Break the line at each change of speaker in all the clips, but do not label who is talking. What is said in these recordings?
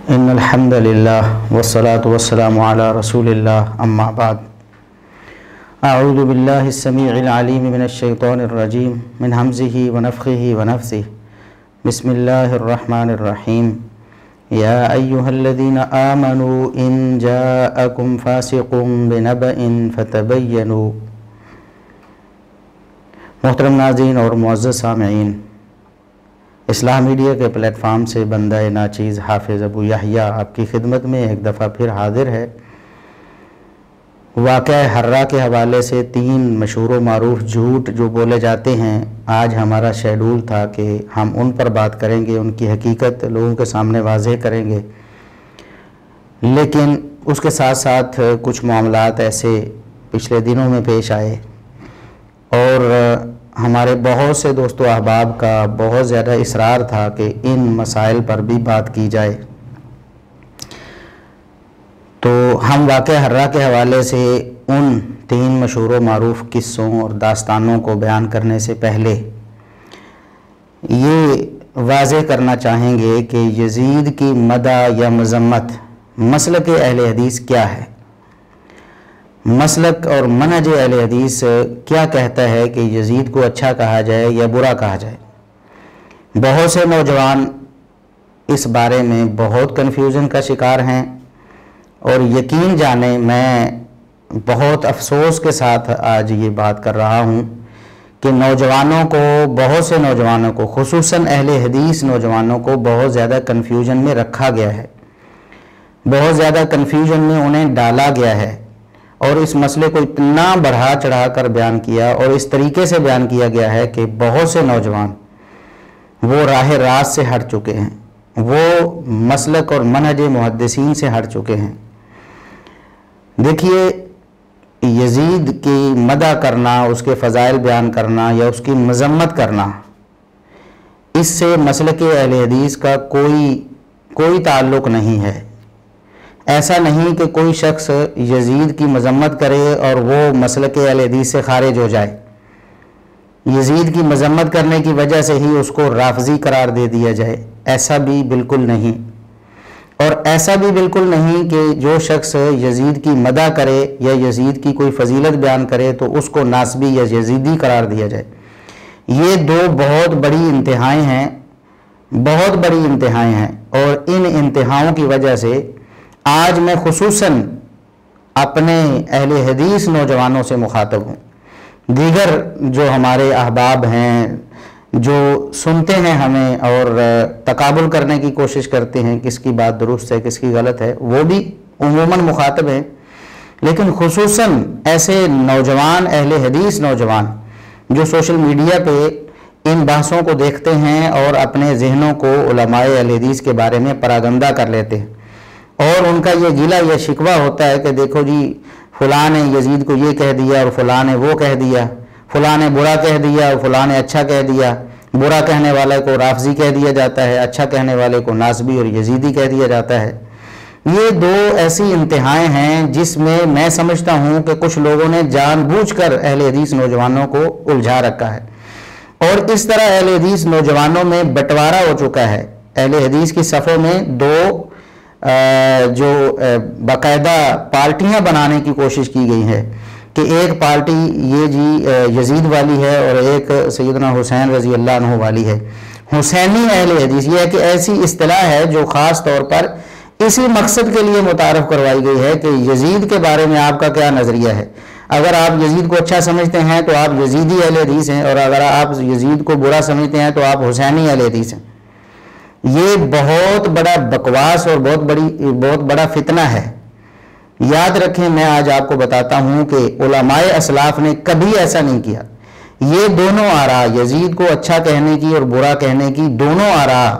ان الحمد للہ والصلاة والسلام علی رسول اللہ اما بعد اعوذ باللہ السمیع العلیم من الشیطان الرجیم من حمزہ ونفخہ ونفثہ بسم اللہ الرحمن الرحیم یا ایہا الذین آمنوا ان جاءکم فاسق بنبأ فتبینوا۔ محترم ناظرین اور معزز سامعین، اصلاح میڈیا کے پلیٹ فارم سے بندہ ناچیز حافظ ابو یحییٰ آپ کی خدمت میں ایک دفعہ پھر حاضر ہے۔ واقعہ حرہ کے حوالے سے 3 مشہور و معروف جھوٹ جو بولے جاتے ہیں، آج ہمارا شیڈول تھا کہ ہم ان پر بات کریں گے، ان کی حقیقت لوگوں کے سامنے واضح کریں گے، لیکن اس کے ساتھ ساتھ کچھ معاملات ایسے پچھلے دنوں میں پیش آئے اور ہمارے بہت سے دوست و احباب کا بہت زیادہ اصرار تھا کہ ان مسائل پر بھی بات کی جائے۔ تو ہم واقعہ حرہ کے حوالے سے ان 3 مشہور و معروف قصوں اور داستانوں کو بیان کرنے سے پہلے یہ واضح کرنا چاہیں گے کہ یزید کی مدح یا مذمت مسلک اہل حدیث کیا ہے، مسلک اور منہج اہل حدیث کیا کہتا ہے کہ یزید کو اچھا کہا جائے یا برا کہا جائے۔ بہت سے نوجوان اس بارے میں بہت کنفیوژن کا شکار ہیں، اور یقین جانیں میں بہت افسوس کے ساتھ آج یہ بات کر رہا ہوں کہ نوجوانوں کو، بہت سے نوجوانوں کو، خصوصاً اہل حدیث نوجوانوں کو بہت زیادہ کنفیوژن میں رکھا گیا ہے، بہت زیادہ کنفیوژن میں انہیں ڈالا گیا ہے، اور اس مسئلے کو اتنا بڑھا چڑھا کر بیان کیا اور اس طریقے سے بیان کیا گیا ہے کہ بہت سے نوجوان وہ راہ راست سے ہٹ چکے ہیں، وہ مسلک اور منہج محدثین سے ہٹ چکے ہیں۔ دیکھیے، یزید کی مدح کرنا، اس کے فضائل بیان کرنا یا اس کی مذمت کرنا، اس سے مسلک اہل حدیث کا کوئی تعلق نہیں ہے۔ ایسا نہیں کہ کوئی شخص یزید کی مذمت کرے اور وہ مسلک اہل حدیث سے خارج ہو جائے، یزید کی مذمت کرنے کی وجہ سے ہی اس کو رافضی قرار دے دیا جائے، ایسا بھی بالکل نہیں۔ اور ایسا بھی بالکل نہیں کہ جو شخص یزید کی مدح کرے یا یزید کی کوئی فضیلت بیان کرے تو اس کو ناسبی یا یزیدی قرار دیا جائے۔ یہ 2 بہت بڑی انتہائیں ہیں، بہت بڑی انتہائیں ہیں، اور ان انتہاؤں کی وجہ سے آج میں خصوصاً اپنے اہل حدیث نوجوانوں سے مخاطب ہوں۔ دیگر جو ہمارے احباب ہیں، جو سنتے ہیں ہمیں اور تقابل کرنے کی کوشش کرتے ہیں کس کی بات درست ہے کس کی غلط ہے، وہ بھی عموماً مخاطب ہیں، لیکن خصوصاً ایسے نوجوان اہل حدیث نوجوان جو سوشل میڈیا پہ ان بحثوں کو دیکھتے ہیں اور اپنے ذہنوں کو علماء اہل حدیث کے بارے میں پراگندہ کر لیتے ہیں، اور ان کا یہ گلہ یا شکوہ ہوتا ہے کہ دیکھو جی فلاں نے یزید کو یہ کہہ دیا اور فلاں نے وہ کہہ دیا، فلاں نے برا کہہ دیا اور فلاں نے اچھا کہہ دیا، برا کہنے والے کو رافضی کہہ دیا جاتا ہے، اچھا کہنے والے کو ناسبی اور یزیدی کہہ دیا جاتا ہے۔ یہ 2 ایسی انتہائیں ہیں جس میں سمجھتا ہوں کہ کچھ لوگوں نے جان بوجھ کر اہل حدیث نوجوانوں کو الجھا رکھا ہے، اور اس طرح اہل حدیث نوجوانوں میں بٹوارا ہو چکا ہے۔ اہل حدیث کی صفوں میں 2 جو باقاعدہ پارٹیاں بنانے کی کوشش کی گئی ہے کہ ایک پارٹی یہ جی یزید والی ہے اور ایک سیدنا حسین رضی اللہ عنہ والی ہے۔ حسینی اہل حدیث یہ ہے کہ ایسی اصطلاح ہے جو خاص طور پر اسی مقصد کے لیے متعارف کروائی گئی ہے کہ یزید کے بارے میں آپ کا کیا نظریہ ہے۔ اگر آپ یزید کو اچھا سمجھتے ہیں تو آپ یزیدی اہل حدیث ہیں، اور اگر آپ یزید کو برا سمجھتے ہیں تو آپ حسینی اہل حدیث ہیں۔ یہ بہت بڑا بکواس اور بہت بڑا فتنہ ہے۔ یاد رکھیں، میں آج آپ کو بتاتا ہوں کہ علماء اسلاف نے کبھی ایسا نہیں کیا۔ یہ دونوں آراء، یزید کو اچھا کہنے کی اور برا کہنے کی دونوں آراء،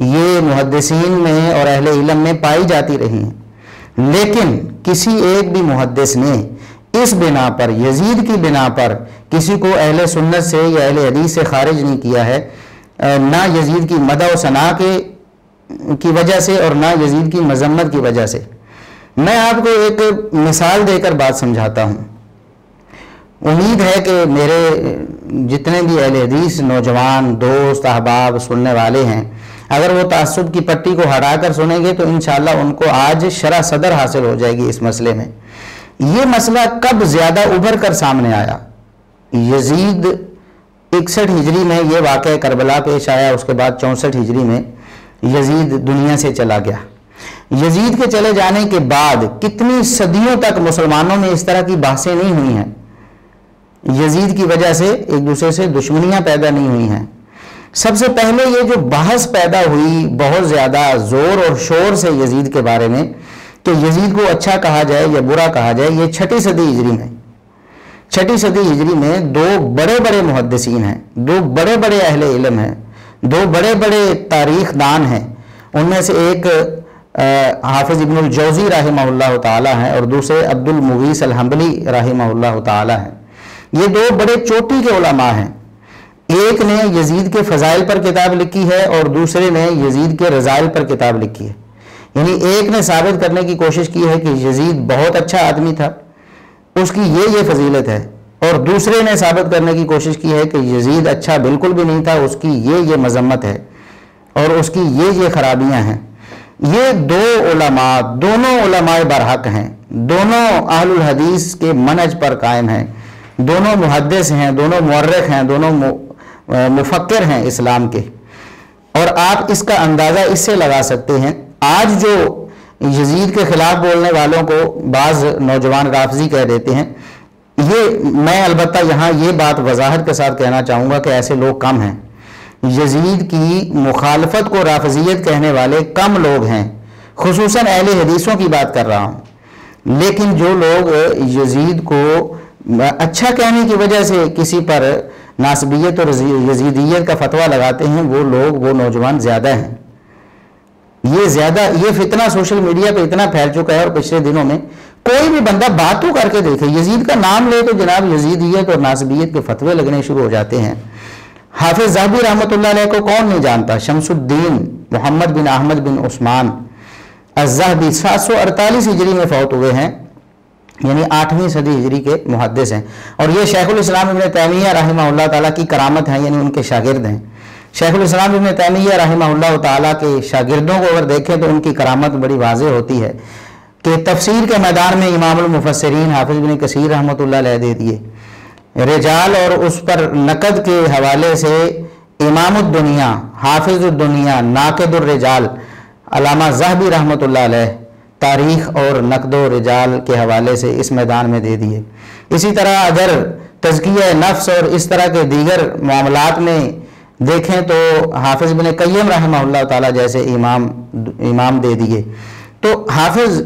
یہ محدثین میں اور اہل علم میں پائی جاتی رہی ہیں، لیکن کسی ایک بھی محدث نے اس بنا پر، یزید کی بنا پر، کسی کو اہل سنت سے یا اہل حدیث سے خارج نہیں کیا ہے، نہ یزید کی مدح و ثنا کی وجہ سے اور نہ یزید کی مذمت کی وجہ سے۔ میں آپ کو ایک مثال دے کر بات سمجھاتا ہوں۔ امید ہے کہ میرے جتنے بھی اہل حدیث نوجوان دوست احباب سننے والے ہیں اگر وہ تعصب کی پٹی کو ہٹا کر سنیں گے تو انشاءاللہ ان کو آج شرح صدر حاصل ہو جائے گی اس مسئلے میں۔ یہ مسئلہ کب زیادہ ابھر کر سامنے آیا؟ یزید 61 ہجری میں یہ واقعہ کربلا پیش آیا، اس کے بعد 64 ہجری میں یزید دنیا سے چلا گیا۔ یزید کے چلے جانے کے بعد کتنی صدیوں تک مسلمانوں میں اس طرح کی بحثیں نہیں ہوئی ہیں، یزید کی وجہ سے ایک دوسرے سے دشمنیاں پیدا نہیں ہوئی ہیں۔ سب سے پہلے یہ جو بحث پیدا ہوئی بہت زیادہ زور اور شور سے یزید کے بارے میں کہ یزید کو اچھا کہا جائے یا برا کہا جائے، یہ 6 صدی ہجری میں 6 صدی ہجری میں 2 بڑے بڑے محدثین ہیں، 2 بڑے بڑے اہل علم ہیں، 2 بڑے بڑے تاریخ دان ہیں۔ ان میں سے ایک حافظ ابن الجوزی رحمہ اللہ تعالی ہیں اور دوسرے عبد المغیث الحنبلی رحمہ اللہ تعالی ہیں۔ یہ 2 بڑے چوٹی کے علماء ہیں۔ ایک نے یزید کے فضائل پر کتاب لکھی ہے اور دوسرے نے یزید کے رذائل پر کتاب لکھی ہے۔ یعنی ایک نے ثابت کرنے کی کوشش کی ہے کہ یزید بہت اچھا آدمی تھا، اس کی یہ فضیلت ہے، اور دوسرے نے ثابت کرنے کی کوشش کی ہے کہ یزید اچھا بالکل بھی نہیں تھا، اس کی یہ مذمت ہے اور اس کی یہ خرابیاں ہیں۔ یہ 2 علماء، دونوں علماء برحق ہیں، دونوں اہل الحدیث کے منہج پر قائم ہیں، دونوں محدث ہیں، دونوں مورخ ہیں، دونوں مفکر ہیں اسلام کے۔ اور آپ اس کا اندازہ اس سے لگا سکتے ہیں، آج جو یزید کے خلاف بولنے والوں کو بعض نوجوان رافضی کہہ دیتے ہیں، یہ میں البتہ یہاں یہ بات وضاحت کے ساتھ کہنا چاہوں گا کہ ایسے لوگ کم ہیں۔ یزید کی مخالفت کو رافضیت کہنے والے کم لوگ ہیں، خصوصاً اہل حدیثوں کی بات کر رہا ہوں۔ لیکن جو لوگ یزید کو اچھا کہنے کی وجہ سے کسی پر ناسبیت اور یزیدیت کا فتویٰ لگاتے ہیں، وہ لوگ، وہ نوجوان زیادہ ہیں۔ یہ فتنہ سوشل میڈیا پہ اتنا پھیل چکا ہے، اور پچھلے دنوں میں کوئی بھی بندہ باتوں کر کے دیکھے، یزید کا نام لے تو جناب یزیدیت اور ناسبیت کے فتوے لگنے شروع ہو جاتے ہیں۔ حافظ ذہبی رحمۃ اللہ علیہ کو کون نہیں جانتا؟ شمس الدین محمد بن احمد بن عثمان الذہبی 748 ہجری میں فوت ہوئے ہیں، یعنی 8ویں صدی ہجری کے محدث ہیں، اور یہ شیخ الاسلام ابن تیمیہ رحمہ اللہ تعالیٰ کی کرامت ہیں، یعنی ان کے شاگرد ہیں۔ شیخ الاسلام ابن تیمیہ رحمہ اللہ تعالیٰ کے شاگردوں کو اگر دیکھیں تو ان کی کرامت بڑی واضح ہوتی ہے کہ تفسیر کے میدان میں امام المفسرین حافظ ابن کثیر رحمۃ اللہ علیہ دے دیے، رجال اور اس پر نقد کے حوالے سے امام الدنیا، حافظ الدنیا، ناقد الرجال علامہ ذہبی رحمۃ اللہ علیہ تاریخ اور نقد و رجال کے حوالے سے اس میدان میں دے دیے۔ اسی طرح اگر تزکیہ نفس اور اس طرح کے دیگر معاملات میں دیکھیں تو حافظ ابن قیم رحمہ اللہ تعالیٰ جیسے امام دے دیے۔ تو حافظ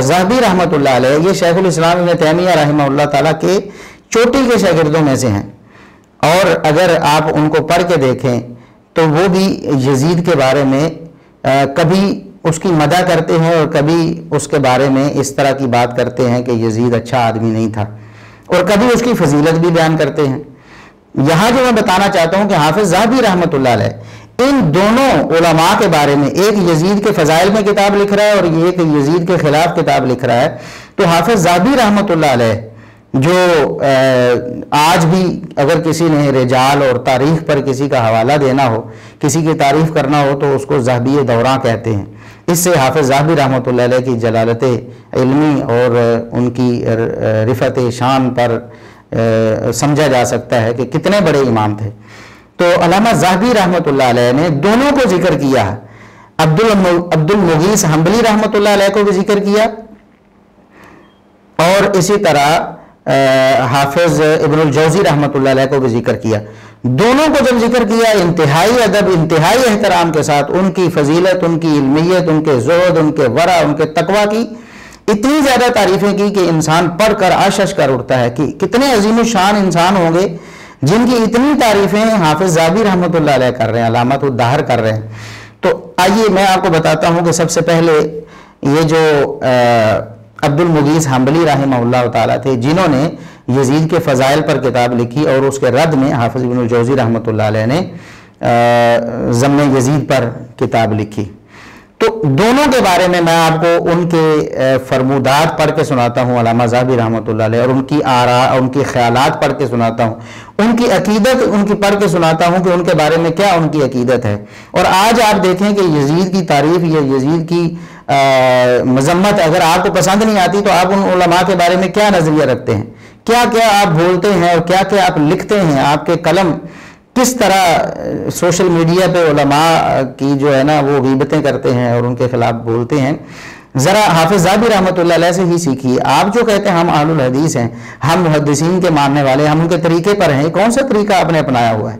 ذہبی رحمۃ اللہ علیہ یہ شیخ الاسلام ابن تیمیہ رحمہ اللہ تعالیٰ کے چوٹی کے شاگردوں میں سے ہیں، اور اگر آپ ان کو پڑھ کے دیکھیں تو وہ بھی یزید کے بارے میں کبھی اس کی مدح کرتے ہیں اور کبھی اس کے بارے میں اس طرح کی بات کرتے ہیں کہ یزید اچھا آدمی نہیں تھا، اور کبھی اس کی فضیلت بھی بیان کرتے ہیں۔ یہاں جو میں بتانا چاہتا ہوں کہ حافظ ذہبی رحمۃ اللہ علیہ ان دونوں علماء کے بارے میں، ایک یزید کے فضائل میں کتاب لکھ رہا ہے اور ایک یزید کے خلاف کتاب لکھ رہا ہے، تو حافظ ذہبی رحمۃ اللہ علیہ جو آج بھی اگر کسی نے رجال اور تاریخ پر کسی کا حوالہ دینا ہو، کسی کی تعریف کرنا ہو تو اس کو ذہبی دوراں کہتے ہیں۔ اس سے حافظ ذہبی رحمۃ اللہ علیہ کی جلالت علمی اور ان کی رفعت شان پر سمجھا جا سکتا ہے کہ کتنے بڑے امام تھے۔ تو علامہ ذہبی رحمۃ اللہ علیہ نے دونوں کو ذکر کیا ہے، عبد المغیث حنبلی رحمۃ اللہ علیہ کو بھی ذکر کیا، اور اسی طرح حافظ ابن الجوزی رحمۃ اللہ علیہ کو بھی ذکر کیا۔ دونوں کو جب ذکر کیا انتہائی ادب، انتہائی احترام کے ساتھ ان کی فضیلت، ان کی علمیت، ان کے زہد، ان کے ورع، ان کے تقویٰ کی اتنی زیادہ تعریفیں کی کہ انسان پڑھ کر عشش کر اٹھتا ہے کہ کتنے عظیم الشان انسان ہوں گے جن کی اتنی تعریفیں حافظ ذہبی رحمۃ اللہ علیہ کر رہے ہیں، علامت الدہر کر رہے ہیں۔ تو آئیے میں آپ کو بتاتا ہوں کہ سب سے پہلے یہ جو عبد المغیث حنبلی رحمہ اللہ تعالیٰ تھے جنہوں نے یزید کے فضائل پر کتاب لکھی، اور اس کے رد میں حافظ ابن الجوزی رحمۃ اللہ علیہ نے ذم یزید پر کتاب لکھی۔ تو دونوں کے بارے میں آپ کو ان کے فرمودات پڑھ کے سناتا ہوں، علامہ ذہبی رحمۃ اللہ علیہ، اور ان کی آراء، ان کی خیالات پڑھ کے سناتا ہوں۔ ان کی عقیدت ان کی پڑھ کے سناتا ہوں کہ ان کے بارے میں کیا ان کی عقیدت ہے۔ اور آج آپ دیکھیں کہ یزید کی تعریف یا یزید کی مذمت اگر آپ کو پسند نہیں آتی تو آپ ان علماء کے بارے میں کیا نظریہ رکھتے ہیں، کیا کیا آپ بولتے ہیں اور کیا کیا آپ لکھتے ہیں، آپ کے قلم کس طرح سوشل میڈیا پہ علماء کی جو ہے نا وہ غیبتیں کرتے ہیں اور ان کے خلاف بولتے ہیں۔ ذرا حافظ ذہبی رحمۃ اللہ علیہ سے ہی سیکھیے۔ آپ جو کہتے ہیں ہم اہل الحدیث ہیں، ہم محدثین کے ماننے والے، ہم ان کے طریقے پر ہیں، کون سا طریقہ آپ نے اپنایا ہوا ہے؟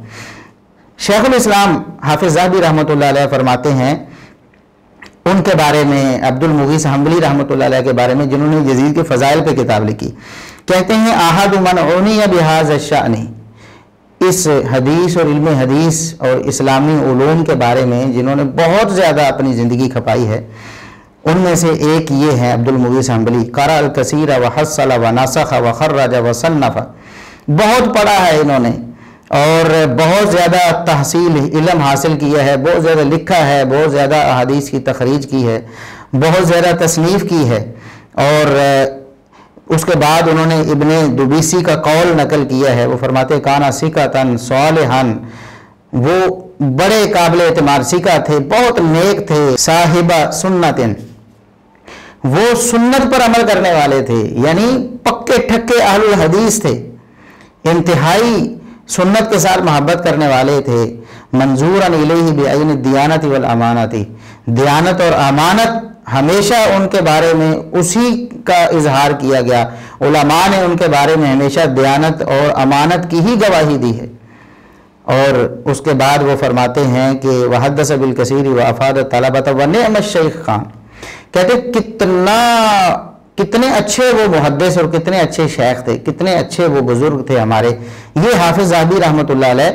شیخ الاسلام حافظ ذہبی رحمۃ اللہ علیہ فرماتے ہیں ان کے بارے میں، عبد المغیث حنبلی رحمۃ اللہ علیہ کے بارے میں جنہوں نے یزید کے فضائل پہ کتاب لکھی، کہتے ہیں احد من عنی بہذا الشأن، اس حدیث اور علم حدیث اور اسلامی علوم کے بارے میں جنہوں نے بہت زیادہ اپنی زندگی کھپائی ہے، ان میں سے ایک یہ ہے عبد المغیث حنبلی، قرأ الکثیر وحصل ونسخ وخرج وصنف، بہت پڑھا ہے انہوں نے اور بہت زیادہ تحصیل علم حاصل کیا ہے، بہت زیادہ لکھا ہے، بہت زیادہ احادیث کی تخریج کی ہے، بہت زیادہ تصنیف کی ہے، اور اس کے بعد انہوں نے ابن دبیسی کا قول نقل کیا ہے۔ وہ فرماتے کانا ثقۃ صالحا، وہ بڑے قابل اعتماد ثقہ تھے، بہت نیک تھے، صاحب سنت، وہ سنت پر عمل کرنے والے تھے، یعنی پکے ٹھکے اہل الحدیث تھے، انتہائی سنت کے ساتھ محبت کرنے والے تھے، منظورا الیہ بعین الدیانت والامانت، دیانت اور امانت ہمیشہ ان کے بارے میں اسی کا اظہار کیا گیا، علماء نے ان کے بارے میں ہمیشہ دیانت اور امانت کی ہی گواہی دی ہے۔ اور اس کے بعد وہ فرماتے ہیں کہ وحدث بالکثیر وافاد الطلبۃ ونعم الشیخ خان، کہتے کتنے اچھے وہ محدث اور کتنے اچھے شیخ تھے، کتنے اچھے وہ بزرگ تھے ہمارے۔ یہ حافظ ذہبی رحمۃ اللہ علیہ،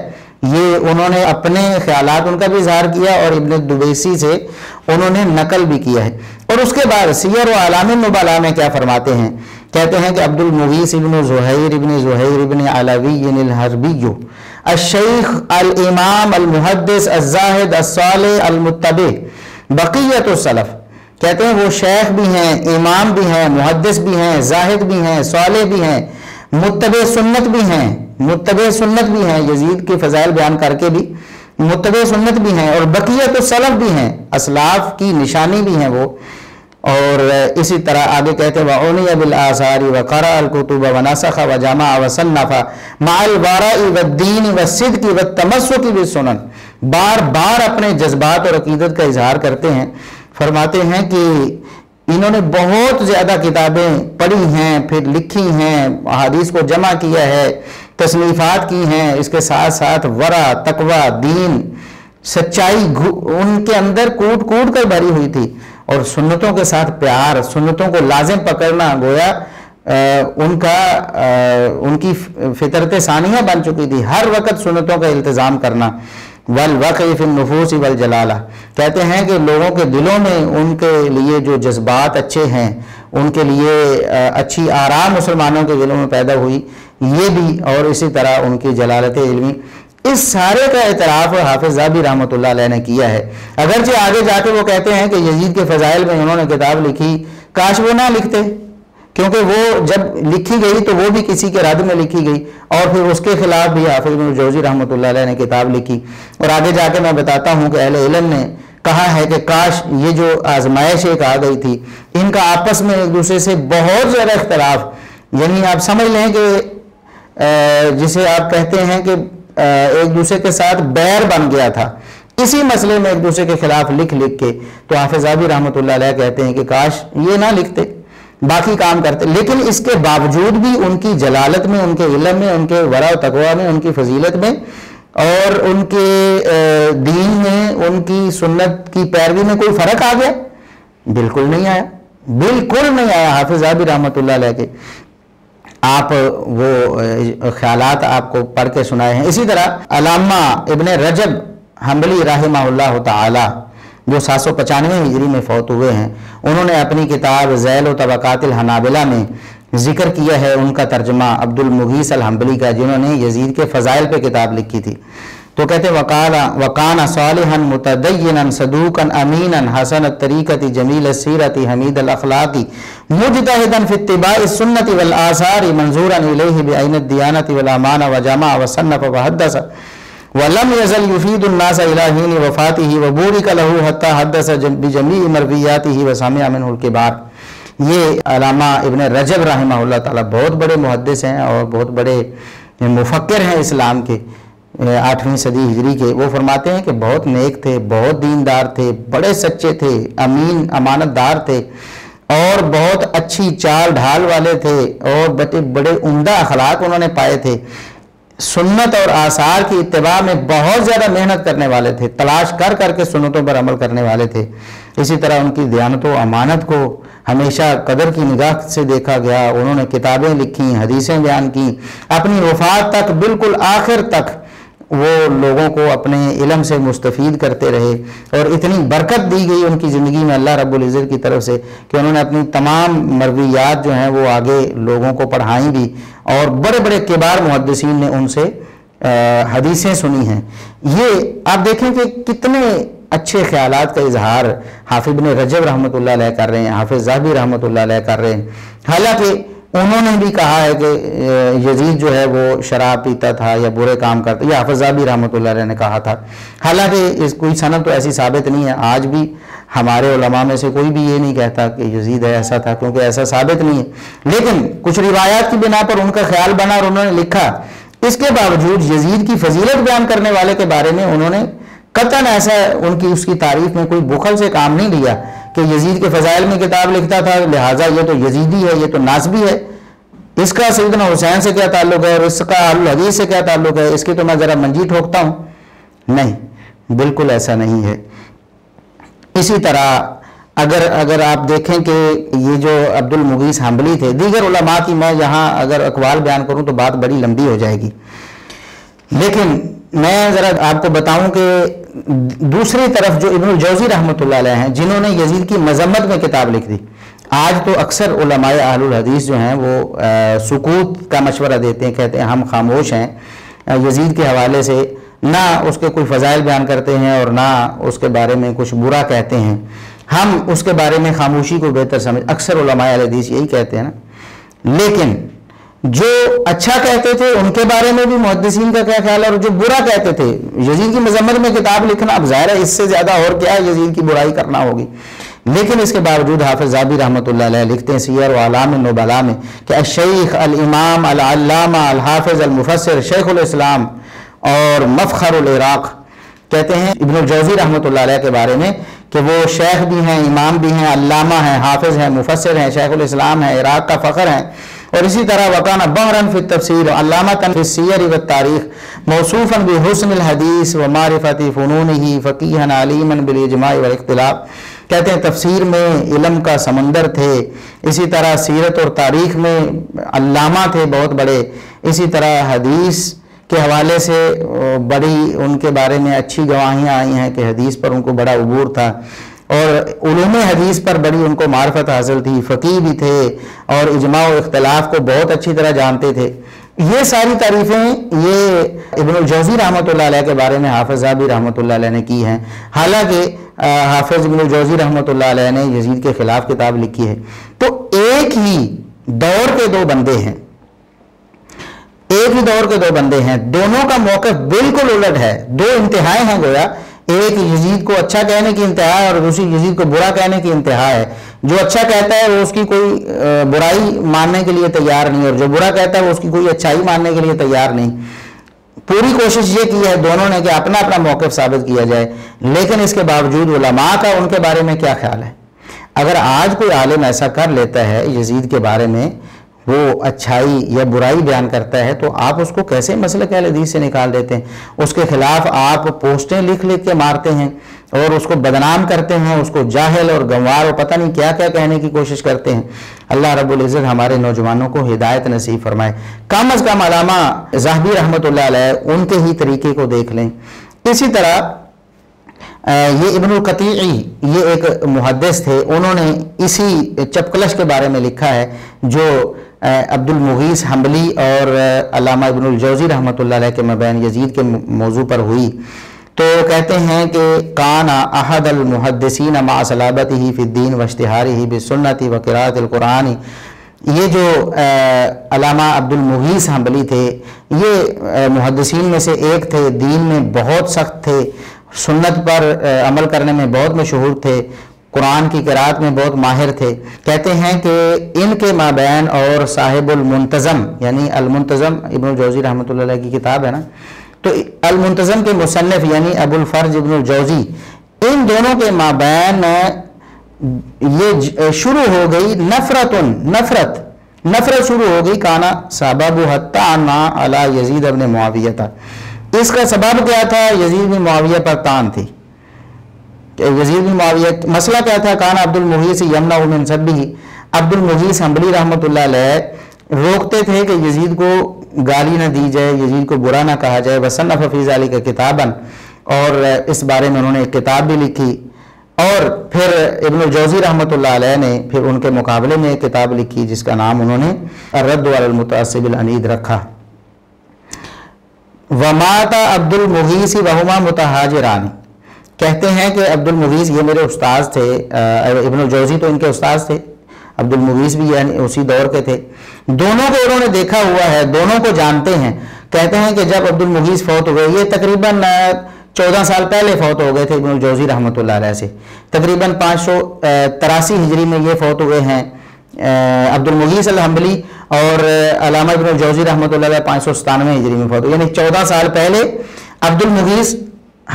یہ انہوں نے اپنے خیالات ان کا بھی اظہار کیا اور ابن دبیسی سے انہوں نے نقل بھی کیا ہے۔ اور اس کے بعد سیر و اعلام النبلاء میں کیا فرماتے ہیں، کہتے ہیں کہ عبد المغیث ابن زہیر ابن علوی الحربی الشیخ الامام المحدث الزاہد الصالح المتبع بقیت السلف، کہتے ہیں وہ شیخ بھی ہیں، امام بھی ہیں، محدث بھی ہیں، زاہد بھی ہیں، صالح بھی ہیں، متبع سنت بھی ہیں، یزید کے فضائل بیان کر کے بھی متبع سنت بھی ہیں، اور بقیت السلف بھی ہیں، اسلاف کی نشانی بھی ہیں وہ۔ اور اسی طرح آگے کہتے ہیں وعنی بالآثار وقرأ الکتب ونسخ وجمع وصنف مع الورع والدین والصدق والتمسک بالسنن، بار بار اپنے جذبات اور عقیدت کا اظہار کرتے ہیں۔ فرماتے ہیں کہ انہوں نے بہت زیادہ کتابیں پڑھی ہیں، پھر لکھی ہیں، احادیث کو جمع کیا ہے، تصنیفات کی ہیں، اس کے ساتھ ساتھ ورع، تقوی، دین، سچائی ان کے اندر کوٹ کوٹ کر بھری ہوئی تھی، اور سنتوں کے ساتھ پیار، سنتوں کو لازم پکڑنا گویا ان کی فطرت ثانیہ بن چکی تھی، ہر وقت سنتوں کا التزام کرنا۔ والوقع فی النفوس والجلالہ، کہتے ہیں کہ لوگوں کے دلوں میں ان کے لیے جو جذبات اچھے ہیں، ان کے لیے اچھی آرام مسلمانوں کے دلوں میں پیدا ہوئی، یہ بھی، اور اسی طرح ان کی جلالت علمی، اس سارے کا اعتراف حافظ ذہبی رحمۃ اللہ علیہ نے کیا ہے۔ اگرچہ آگے جا کے وہ کہتے ہیں کہ یزید کے فضائل میں انہوں نے کتاب لکھی، کاش وہ نہ لکھتے، کیونکہ وہ جب لکھی گئی تو وہ بھی کسی کے رد میں لکھی گئی، اور پھر اس کے خلاف بھی حافظ ابن جوزی رحمۃ اللہ علیہ نے کتاب لکھی۔ اور آگے جا کے میں بتاتا ہوں کہ اہل علم نے کہا ہے کہ کاش یہ جو آزمائش ایک آ گئی تھی، ان کا آپس میں ایک دوسرے سے بہت زیادہ اختلاف، یعنی آپ سمجھ لیں کہ جسے آپ کہتے ہیں کہ ایک دوسرے کے ساتھ بیر بن گیا تھا، اسی مسئلے میں ایک دوسرے کے خلاف لکھ کے، تو حافظ ذہبی رحمۃ اللہ علیہ کہتے ہیں کہ کاش یہ نہ لکھتے، باقی کام کرتے، لیکن اس کے باوجود بھی ان کی جلالت میں، ان کے علم میں، ان کے ورع و تقوی میں، ان کی فضیلت میں اور ان کے دین میں، ان کی سنت کی پیروی میں کوئی فرق آ گیا؟ بالکل نہیں آیا، بالکل نہیں آیا۔ حافظ ذہبی رحمۃ اللہ علیہ کے آپ وہ خیالات آپ کو پڑھ کے سنائے ہیں۔ اسی طرح علامہ ابن رجب حنبلی رحمہ اللہ تعالی، جو 795 ہجری میں فوت ہوئے ہیں، انہوں نے اپنی کتاب ذیل و طبقات الحنابلہ میں ذکر کیا ہے ان کا ترجمہ عبد المغیث الحنبلی کا، جنہوں نے یزید کے فضائل پہ کتاب لکھی تھی۔ تو کہتے وکان صالحا متدینا صدوقا امینا حسن الطریقۃ جمیل السیرۃ حمید الاخلاق مجتہدا فی اتباع السنۃ والآثار منظورا الیہ بعین الدیانۃ والامانہ وجمع وصنف وحدث ولم يزل يفيد الناس الى حين وفاته وبورك له حتى حدث بجميع مرویاته وسمع منه الكبار۔ یہ علامہ ابن رجب رحمہ اللہ تعالیٰ بہت بڑے محدث ہیں اور بہت بڑے مفکر ہیں اسلام کے، 8ویں صدی ہجری کے۔ وہ فرماتے ہیں کہ بہت نیک تھے، بہت دیندار تھے، بڑے سچے تھے، امین امانت دار تھے اور بہت اچھی چال ڈھال والے تھے اور بڑے عمدہ اخلاق انہوں نے پائے تھے، سنت اور آثار کی اتباع میں بہت زیادہ محنت کرنے والے تھے، تلاش کر کر کے سنتوں پر عمل کرنے والے تھے۔ اسی طرح ان کی دیانت و امانت کو ہمیشہ قدر کی نگاہ سے دیکھا گیا۔ انہوں نے کتابیں لکھی، حدیثیں بیان کی، اپنی وفات تک بالکل آخر تک وہ لوگوں کو اپنے علم سے مستفید کرتے رہے، اور اتنی برکت دی گئی ان کی زندگی میں اللہ رب العزت کی طرف سے کہ انہوں نے اپنی تمام مرویات جو ہیں وہ آگے لوگوں کو پڑھائیں بھی، اور بڑے بڑے کبار محدثین نے ان سے حدیثیں سنی ہیں۔ یہ آپ دیکھیں کہ کتنے اچھے خیالات کا اظہار حافظ ابن رجب رحمۃ اللہ علیہ کر رہے ہیں، حافظ ذہبی رحمۃ اللہ علیہ کر رہے ہیں۔ حالانکہ انہوں نے بھی کہا ہے کہ یزید جو ہے وہ شراب پیتا تھا یا برے کام کرتا، یہ حافظ ذہبی رحمۃ اللہ علیہ نے کہا تھا۔ حالانکہ کوئی سند تو ایسی ثابت نہیں ہے، آج بھی ہمارے علماء میں سے کوئی بھی یہ نہیں کہتا کہ یزید ایسا تھا، کیونکہ ایسا ثابت نہیں ہے۔ لیکن کچھ روایات کی بنا پر ان کا خیال بنا اور انہوں نے لکھا۔ اس کے باوجود یزید کی فضیلت بیان کرنے والے کے بارے میں انہوں نے قطعاً ایسا اس کی تعریف میں کوئی بخل سے کام نہیں لیا کہ یزید کے فضائل میں کتاب لکھتا تھا لہٰذا یہ تو یزیدی ہے، یہ تو ناسبی ہے، اس کا سیدنا حسین سے کیا تعلق ہے اور اس کا اہل الحدیث سے کیا تعلق ہے، اس کی تو میں ذرا منجی ٹھوکتا ہوں۔ نہیں، بالکل ایسا نہیں ہے۔ اسی طرح اگر آپ دیکھیں کہ یہ جو عبد المغیث حنبلی تھے، دیگر علماء کی میں یہاں اگر اقوال بیان کروں تو بات بڑی لمبی ہو جائے گی، لیکن میں ذرا آپ کو بتاؤں کہ دوسری طرف جو ابن الجوزی رحمۃ اللہ علیہ ہیں، جنہوں نے یزید کی مذمت میں کتاب لکھ دی، آج تو اکثر علماء اہل الحدیث جو ہیں وہ سکوت کا مشورہ دیتے ہیں، کہتے ہیں ہم خاموش ہیں یزید کے حوالے سے، نہ اس کے کوئی فضائل بیان کرتے ہیں اور نہ اس کے بارے میں کچھ برا کہتے ہیں، ہم اس کے بارے میں خاموشی کو بہتر سمجھ، اکثر علماء اہل حدیث یہی کہتے ہیں نا۔ لیکن جو اچھا کہتے تھے ان کے بارے میں بھی محدثین کا کیا خیال ہے، اور جو برا کہتے تھے، یزید کی مذمت میں کتاب لکھنا اب ظاہر ہے اس سے زیادہ اور کیا ہے، یزید کی برائی کرنا ہوگی، لیکن اس کے باوجود حافظ ذہبی رحمۃ اللہ علیہ لکھتے ہیں سیر و اعلام النبلاء میں کہ الشیخ الامام العلامہ الحافظ المفسر شیخ الاسلام اور مفخر العراق، کہتے ہیں ابن الجوزی رحمۃ اللہ علیہ کے بارے میں کہ وہ شیخ بھی ہیں، امام بھی ہیں، علامہ ہیں، حافظ ہیں، مفسر ہیں، شیخ الاسلام ہیں، عراق کا فخر ہیں، اور اسی طرح وکانا بحرن فی التفسیر علامۃ فی السیر والتاریخ موصوفا بحسن الحدیث ومعرفت فنونہ فقیہا علیما بالاجماع والاختلاف، کہتے ہیں تفسیر میں علم کا سمندر تھے، اسی طرح سیرت اور تاریخ میں علامہ تھے بہت بڑے، اسی طرح حدیث کے حوالے سے بڑی ان کے بارے میں اچھی گواہیاں آئی ہیں کہ حدیث پر ان کو بڑا عبور تھا، اور علوم حدیث پر بڑی ان کو معرفت حاصل تھی، فقیہ بھی تھے اور اجماع و اختلاف کو بہت اچھی طرح جانتے تھے۔ یہ ساری تعریفیں یہ ابن الجوزی رحمۃ اللہ علیہ کے بارے میں حافظ ذہبی رحمۃ اللہ علیہ نے کی ہیں، حالانکہ حافظ ابن الجوزی رحمۃ اللہ علیہ نے یزید کے خلاف کتاب لکھی ہے۔ تو ایک ہی دور کے دو بندے ہیں، ایک ہی دور کے دو بندے ہیں، دونوں کا موقف بالکل الٹ ہے، دو انتہائیں ہیں گویا، ایک یزید کو اچھا کہنے کی انتہا ہے اور دوسری یزید کو برا کہنے کی انتہا ہے۔ جو اچھا کہتا ہے وہ اس کی کوئی برائی ماننے کے لیے تیار نہیں، اور جو برا کہتا ہے وہ اس کی کوئی اچھائی ماننے کے لیے تیار نہیں۔ پوری کوشش یہ کی ہے دونوں نے کہ اپنا اپنا موقف ثابت کیا جائے، لیکن اس کے باوجود علماء کا ان کے بارے میں کیا خیال ہے؟ اگر آج کوئی عالم ایسا کر لیتا ہے یزید کے بارے میں، وہ اچھائی یا برائی بیان کرتا ہے، تو آپ اس کو کیسے مسلک اہل حدیث سے نکال دیتے ہیں؟ اس کے خلاف آپ پوسٹیں لکھ کے مارتے ہیں اور اس کو بدنام کرتے ہیں، اس کو جاہل اور گنوار اور پتہ نہیں کیا کیا کہنے کی کوشش کرتے ہیں۔ اللہ رب العزت ہمارے نوجوانوں کو ہدایت نصیب فرمائے۔ کم از کم علامہ ذہبی رحمۃ اللہ علیہ ان کے ہی طریقے کو دیکھ لیں۔ اسی طرح یہ ابن القطیعی یہ ایک محدث تھے، انہوں نے اسی چپکلش کے بارے میں لکھا ہے جو عبد المغیث حنبلی اور علامہ ابن الجوزی رحمۃ اللہ علیہ کے مابین یزید کے موضوع پر ہوئی. تو کہتے ہیں کہ کان احد المحدثین مع صلابتہ فی الدین واشتہارہ بالسنۃ وقراءۃ القرآن. یہ جو علامہ عبد المغیث حنبلی تھے یہ محدثین میں سے ایک تھے، دین میں بہت سخت تھے، سنت پر عمل کرنے میں بہت مشہور تھے، قرآن کی قرات میں بہت ماہر تھے. کہتے ہیں کہ ان کے مابین اور صاحب المنتظم، یعنی المنتظم ابن الجوزی رحمۃ اللہ علیہ کی کتاب ہے نا، تو المنتظم کے مصنف یعنی ابو الفرج ابن الجوزی، ان دونوں کے مابین یہ شروع ہو گئی نفرت شروع ہو گئی. کانا سبب حتی عنا علی یزید ابن معاویہ تھا. اس کا سبب کیا تھا؟ یزید بن معاویہ پر تان تھی. یزید بن معاویہ مسئلہ کیا تھا؟ کانا عبد المغیث یمنع من سبہ. عبد المغیث حنبلی رحمۃ اللہ علیہ روکتے تھے کہ یزید کو گالی نہ دی جائے، یزید کو برا نہ کہا جائے. وصنف فی ذلک کتابا، اور اس بارے میں انہوں نے ایک کتاب بھی لکھی. اور پھر ابن الجوزی رحمۃ اللہ علیہ نے پھر ان کے مقابلے میں ایک کتاب لکھی جس کا نام انہوں نے الرد علی المتعصب العنید رکھا. ومات عبد المغیث وہما متہاجران. کہتے ہیں کہ عبد المغیث یہ میرے استاذ تھے، ابن الجوزی تو ان کے استاذ تھے، عبد المغیث بھی یعنی اسی دور کے تھے. دونوں کو انہوں نے دیکھا ہوا ہے، دونوں کو جانتے ہیں. کہتے ہیں کہ جب عبد المغیث فوت ہوئے، یہ تقریباً 14 سال پہلے فوت ہو گئے تھے ابن الجوزی رحمۃ اللہ علیہ سے. تقریباً 583 ہجری میں یہ فوت ہوئے ہیں عبد المغیث الحنبلی، اور علامہ ابن الجوزی رحمۃ اللہ علیہ 597 ہجری میں فوت ہوئے، یعنی 14 سال پہلے عبد المغیث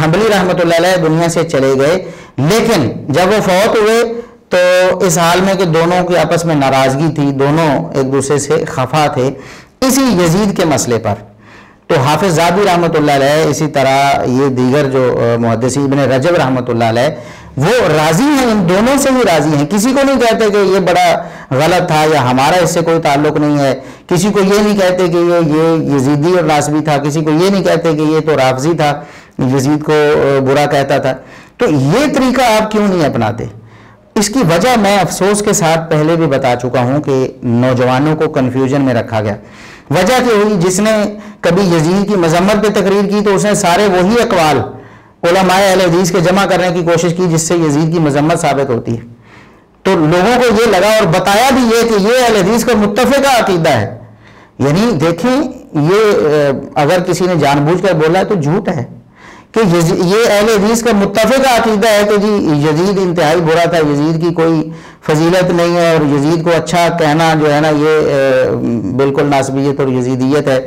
حنبلی رحمۃ اللہ علیہ دنیا سے چلے گئے. لیکن جب وہ فوت ہوئے تو اس حال میں کہ دونوں کی آپس میں ناراضگی تھی، دونوں ایک دوسرے سے خفا تھے اسی یزید کے مسئلے پر. تو حافظ ذہبی رحمۃ اللہ علیہ، اسی طرح یہ دیگر جو محدثین ابن رجب رحمۃ اللہ علیہ، وہ راضی ہیں، ان دونوں سے ہی راضی ہیں. کسی کو نہیں کہتے کہ یہ بڑا غلط تھا یا ہمارا اس سے کوئی تعلق نہیں ہے. کسی کو یہ نہیں کہتے کہ یہ یزیدی اور ناصبی تھا. کسی کو یہ نہیں کہتے کہ یہ تو رافضی تھا، یزید کو برا کہتا تھا. تو یہ طریقہ آپ کیوں نہیں اپناتے؟ اس کی وجہ میں افسوس کے ساتھ پہلے بھی بتا چکا ہوں کہ نوجوانوں کو کنفیوژن میں رکھا گیا. وجہ کیا ہوئی؟ جس نے کبھی یزید کی مذمت پہ تقریر کی تو اس نے سارے وہی اقوال علماء اہل حدیث کے جمع کرنے کی کوشش کی جس سے یزید کی مذمت ثابت ہوتی ہے. تو لوگوں کو یہ لگا اور بتایا بھی یہ کہ یہ اہل حدیث کا متفقہ عقیدہ ہے. یعنی دیکھیں، یہ اگر کسی نے جان بوجھ کر بولا ہے تو جھوٹ ہے کہ یہ اہل حدیث کا متفقہ عقیدہ ہے کہ جی یزید انتہائی برا تھا، یزید کی کوئی فضیلت نہیں ہے، اور یزید کو اچھا کہنا جو ہے نا یہ بالکل ناسبیت اور یزیدیت ہے.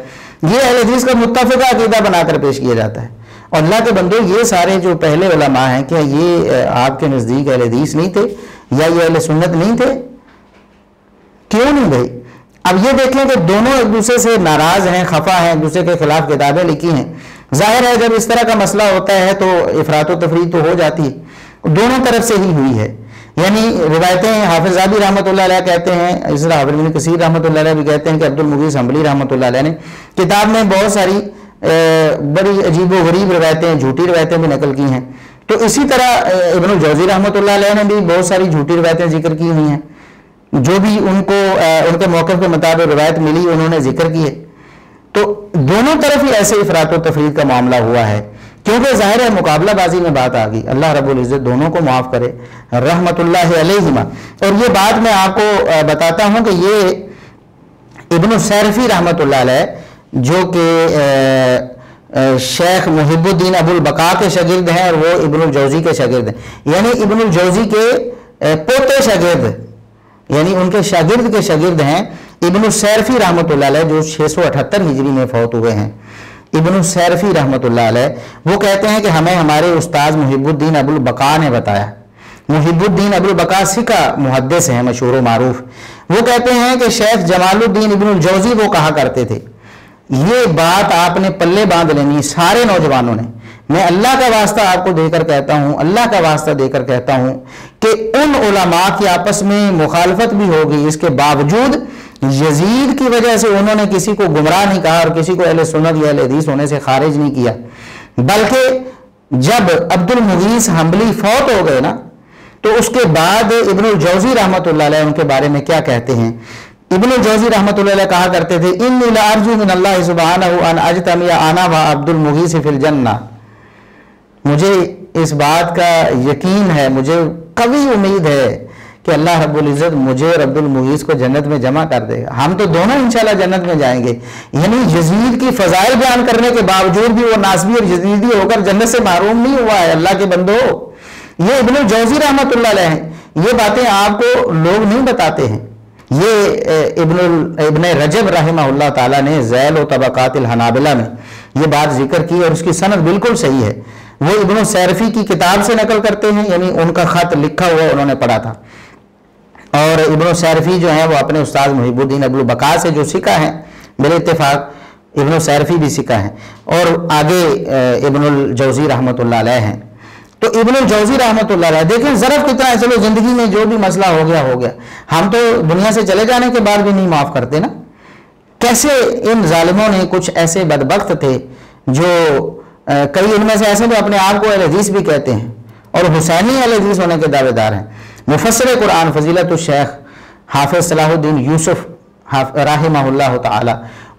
یہ اہل حدیث کا متفقہ عقیدہ بنا کر پیش کیا جاتا ہے. اور اللہ کے بندو، یہ سارے جو پہلے علماء ہیں کیا یہ آپ کے نزدیک اہل حدیث نہیں تھے یا یہ اہل سنت نہیں تھے؟ کیوں نہیں بھائی؟ اب یہ دیکھ لیں کہ دونوں ایک دوسرے سے ناراض ہیں، خفا ہیں، ایک دوسرے کے خلاف کتابیں لکھی ہیں. ظاہر ہے جب اس طرح کا مسئلہ ہوتا ہے تو افراط و تفریط تو ہو جاتی ہے، دونوں طرف سے ہی ہوئی ہے. یعنی روایتیں حافظ ذہبی رحمۃ اللہ علیہ کہتے ہیں، اس طرح حافظ ابن کثیر رحمۃ اللہ علیہ بھی کہتے ہیں کہ عبد المغیث حنبلی رحمۃ اللہ علیہ نے کتاب میں بہت ساری بڑی عجیب و غریب روایتیں، جھوٹی روایتیں بھی نقل کی ہیں. تو اسی طرح ابن الجوزی رحمۃ اللہ علیہ نے بھی بہت ساری جھوٹی روایتیں ذکر کی ہوئی ہیں، جو بھی ان کو ان کے موقف کے مطابق روایت ملی انہوں نے ذکر کی ہے. تو دونوں طرف ہی ایسے افراط و تفریط کا معاملہ ہوا ہے، کیونکہ ظاہر ہے مقابلہ بازی میں بات آ گئی. اللہ رب العزت دونوں کو معاف کرے رحمت اللہ علیہما. اور یہ بات میں آپ کو بتاتا ہوں کہ یہ ابن السیرفی رحمت اللہ علیہ جو کہ شیخ محب الدین ابو البقاء کے شاگرد ہیں اور وہ ابن الجوزی کے شاگرد ہیں، یعنی ابن الجوزی کے پوتے شاگرد، یعنی ان کے شاگرد کے شاگرد ہیں ابن السیرفی رحمت اللہ علیہ جو 678 ہجری میں فوت ہوئے ہیں. ابن السیرفی رحمت اللہ علیہ وہ کہتے ہیں کہ ہمیں ہمارے استاذ محب الدین ابو البقاء نے بتایا. محب الدین ابو البقاء سکہ محدث ہیں مشہور و معروف. وہ کہتے ہیں کہ شیخ جمال الدین ابن الجوزی وہ کہا کرتے تھے، یہ بات آپ نے پلے باندھ لینی سارے نوجوانوں نے. میں اللہ کا واسطہ آپ کو دے کر کہتا ہوں، اللہ کا واسطہ دے کر کہتا ہوں کہ ان علماء کی آپس میں مخالفت بھی ہوگی، اس کے باوجود یزید کی وجہ سے انہوں نے کسی کو گمراہ نہیں کہا اور کسی کو اہل سنت یا اہل حدیث ہونے سے خارج نہیں کیا، بلکہ جب عبد المغیث حنبلی فوت ہو گئے نا تو اس کے بعد ابن الجوزی رحمۃ اللہ علیہ ان کے بارے میں کیا کہتے ہیں؟ ابن الجوزی رحمۃ اللہ علیہ کہا کرتے تھے انی لارجو من اللہ سبحانہ ان اجتمع انا و عبد المغیث فی الجنہ، مجھے اس بات کا یقین ہے، مجھے قوی امید ہے کہ اللہ رب العزت مجھے اور عبد المغیث کو جنت میں جمع کر دے گا، ہم تو دونوں انشاءاللہ جنت میں جائیں گے۔ یعنی یزید کی فضائل بیان کرنے کے باوجود بھی وہ ناسبی اور یزیدی ہو کر جنت سے محروم نہیں ہوا ہے۔ اللہ کے بندو، یہ ابن الجوزی رحمۃ اللہ علیہ ہیں، یہ باتیں آپ کو لوگ نہیں بتاتے ہیں۔ یہ ابن رجب رحمہ اللہ تعالیٰ نے ذیل و طبقات الحنابلہ میں یہ بات ذکر کی اور اس کی سند بالکل صحیح ہے۔ وہ ابن السیرفی کی کتاب سے نقل کرتے ہیں، یعنی ان کا خط لکھا ہوا انہوں نے پڑھا تھا، اور ابن السیرفی جو ہیں وہ اپنے استاد محب الدین ابو البقاء سے جو سکھا ہے، میرے اتفاق ابن السیرفی بھی سکھا ہے، اور آگے ابن الجوزی رحمۃ اللہ علیہ ہیں۔ تو ابن الجوزی رحمۃ اللہ علیہ دیکھیں ظرف کتنا ہے، چلو زندگی میں جو بھی مسئلہ ہو گیا ہو گیا، ہم تو دنیا سے چلے جانے کے بعد بھی نہیں معاف کرتے نا۔ کیسے ان ظالموں نے، کچھ ایسے بدبخت تھے جو کئی ان میں سے ایسے جو اپنے آپ کو اہل حدیث بھی کہتے ہیں اور حسینی اہل حدیث ہونے کے دعوے دار ہیں۔ مفسر قرآن فضیلت الشیخ حافظ صلاح الدین یوسف رحمہ اللہ تعالی،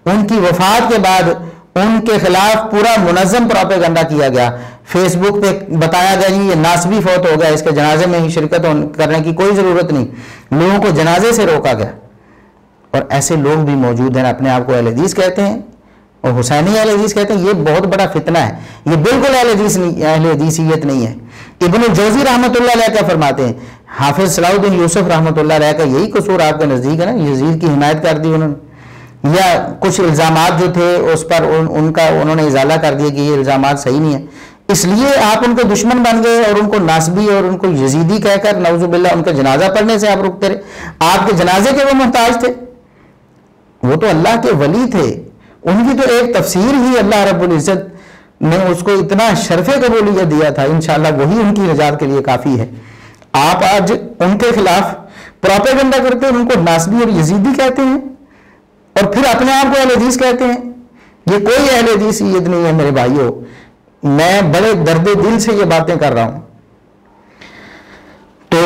ان کی وفات کے بعد ان کے خلاف پورا منظم پروپیگنڈا کیا گیا، فیس بک پہ بتایا گیا جی یہ ناسبی فوت ہو گیا، اس کے جنازے میں ہی شرکت کرنے کی کوئی ضرورت نہیں، لوگوں کو جنازے سے روکا گیا۔ اور ایسے لوگ بھی موجود ہیں اپنے آپ کو اہل حدیث کہتے ہیں اور حسینی اہل حدیث کہتے ہیں، یہ بہت بڑا فتنہ ہے، یہ بالکل اہل حدیثیت نہیں ہے۔ ابن الجوزی رحمۃ اللہ علیہ کیا فرماتے ہیں؟ حافظ صلاح الدین یوسف رحمۃ اللہ علیہ کا یہی قصور آپ کے نزدیک ہے نا، یزید کی حمایت کر دی انہوں نے، یا کچھ الزامات جو تھے اس پر انہوں نے ازالہ کر دیا کہ یہ الزامات صحیح نہیں ہیں، اس لیے آپ ان کے دشمن بن گئے اور ان کو ناسبی اور ان کو یزیدی کہہ کر نعوذ باللہ ان کا جنازہ پڑھنے سے آپ رکتے رہے۔ آپ کے جنازے کے وہ محتاج تھے، وہ تو اللہ کے ولی تھے، ان کی تو ایک تفسیر ہی اللہ رب العزت نے اس کو اتنا شرف قبولیت دیا تھا، انشاءاللہ وہی ان کی نجات کے لیے کافی ہے۔ آپ آج ان کے خلاف پروپیگنڈا کرتے ہیں، ان کو ناسبی اور یزیدی کہتے ہیں اور پھر اپنے آپ کو اہل حدیث کہتے ہیں۔ یہ کوئی اہل حدیثیت نہیں ہے میرے بھائیوں، میں بڑے درد دل سے یہ باتیں کر رہا ہوں۔ تو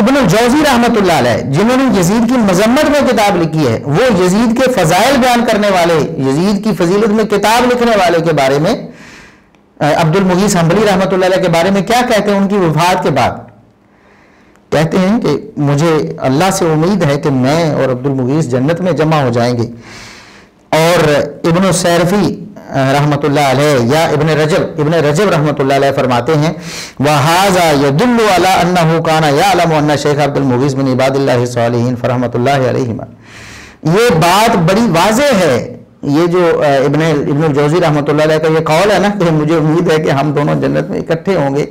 ابن الجوزی رحمۃ اللہ علیہ جنہوں نے یزید کی مذمت میں کتاب لکھی ہے، وہ یزید کے فضائل بیان کرنے والے، یزید کی فضیلت میں کتاب لکھنے والے کے بارے میں عبد المغیث حنبلی رحمۃ اللہ علیہ کے بارے میں کیا کہتے ہیں؟ ان کی وفات کے بعد کہتے ہیں کہ مجھے اللہ سے امید ہے کہ میں اور عبد المغیث جنت میں جمع ہو جائیں گے۔ اور ابن السیرفی رحمۃ اللہ علیہ یا ابن رجب رحمۃ اللہ علیہ فرماتے ہیں وَهَذَا يَدُلُّ عَلَىٰ أَنَّهُ كَانَ يَعْلَمُ أَنَّ شیخ عبد المغیث بن عباد اللہ الصالحین فرحمۃ اللہ علیہما، یہ بات بڑی واضح ہے۔ یہ جو ابن الجوزی رحمۃ اللہ علیہ کا یہ قول ہے نا کہ مجھے امید ہے کہ ہم دونوں جنت میں اکٹھے ہوں گے،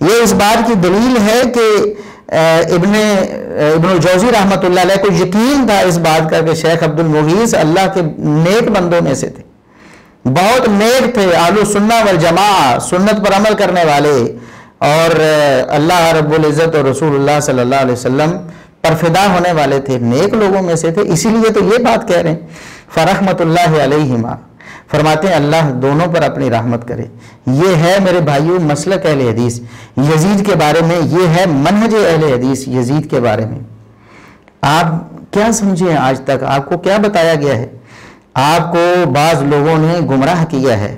یہ اس بات کی دلیل ہے کہ ابن الجوزی رحمۃ اللہ علیہ کو یقین تھا اس بات کا کہ شیخ عبد المغیث اللہ کے نیک بندوں میں سے تھے، بہت نیک تھے، اہل سنہ والجماعہ، سنت پر عمل کرنے والے، اور اللہ رب العزت اور رسول اللہ صلی اللہ علیہ وسلم پر فدا ہونے والے تھے، نیک لوگوں میں سے تھے، اسی لیے تو یہ بات کہہ رہے ہیں فرحمۃ اللہ علیہما، فرماتے ہیں اللہ دونوں پر اپنی رحمت کرے۔ یہ ہے میرے بھائیوں مسلک اہل حدیث یزید کے بارے میں، یہ ہے منہج اہل حدیث یزید کے بارے میں۔ آپ کیا سمجھے ہیں؟ آج تک آپ کو کیا بتایا گیا ہے؟ آپ کو بعض لوگوں نے گمراہ کیا ہے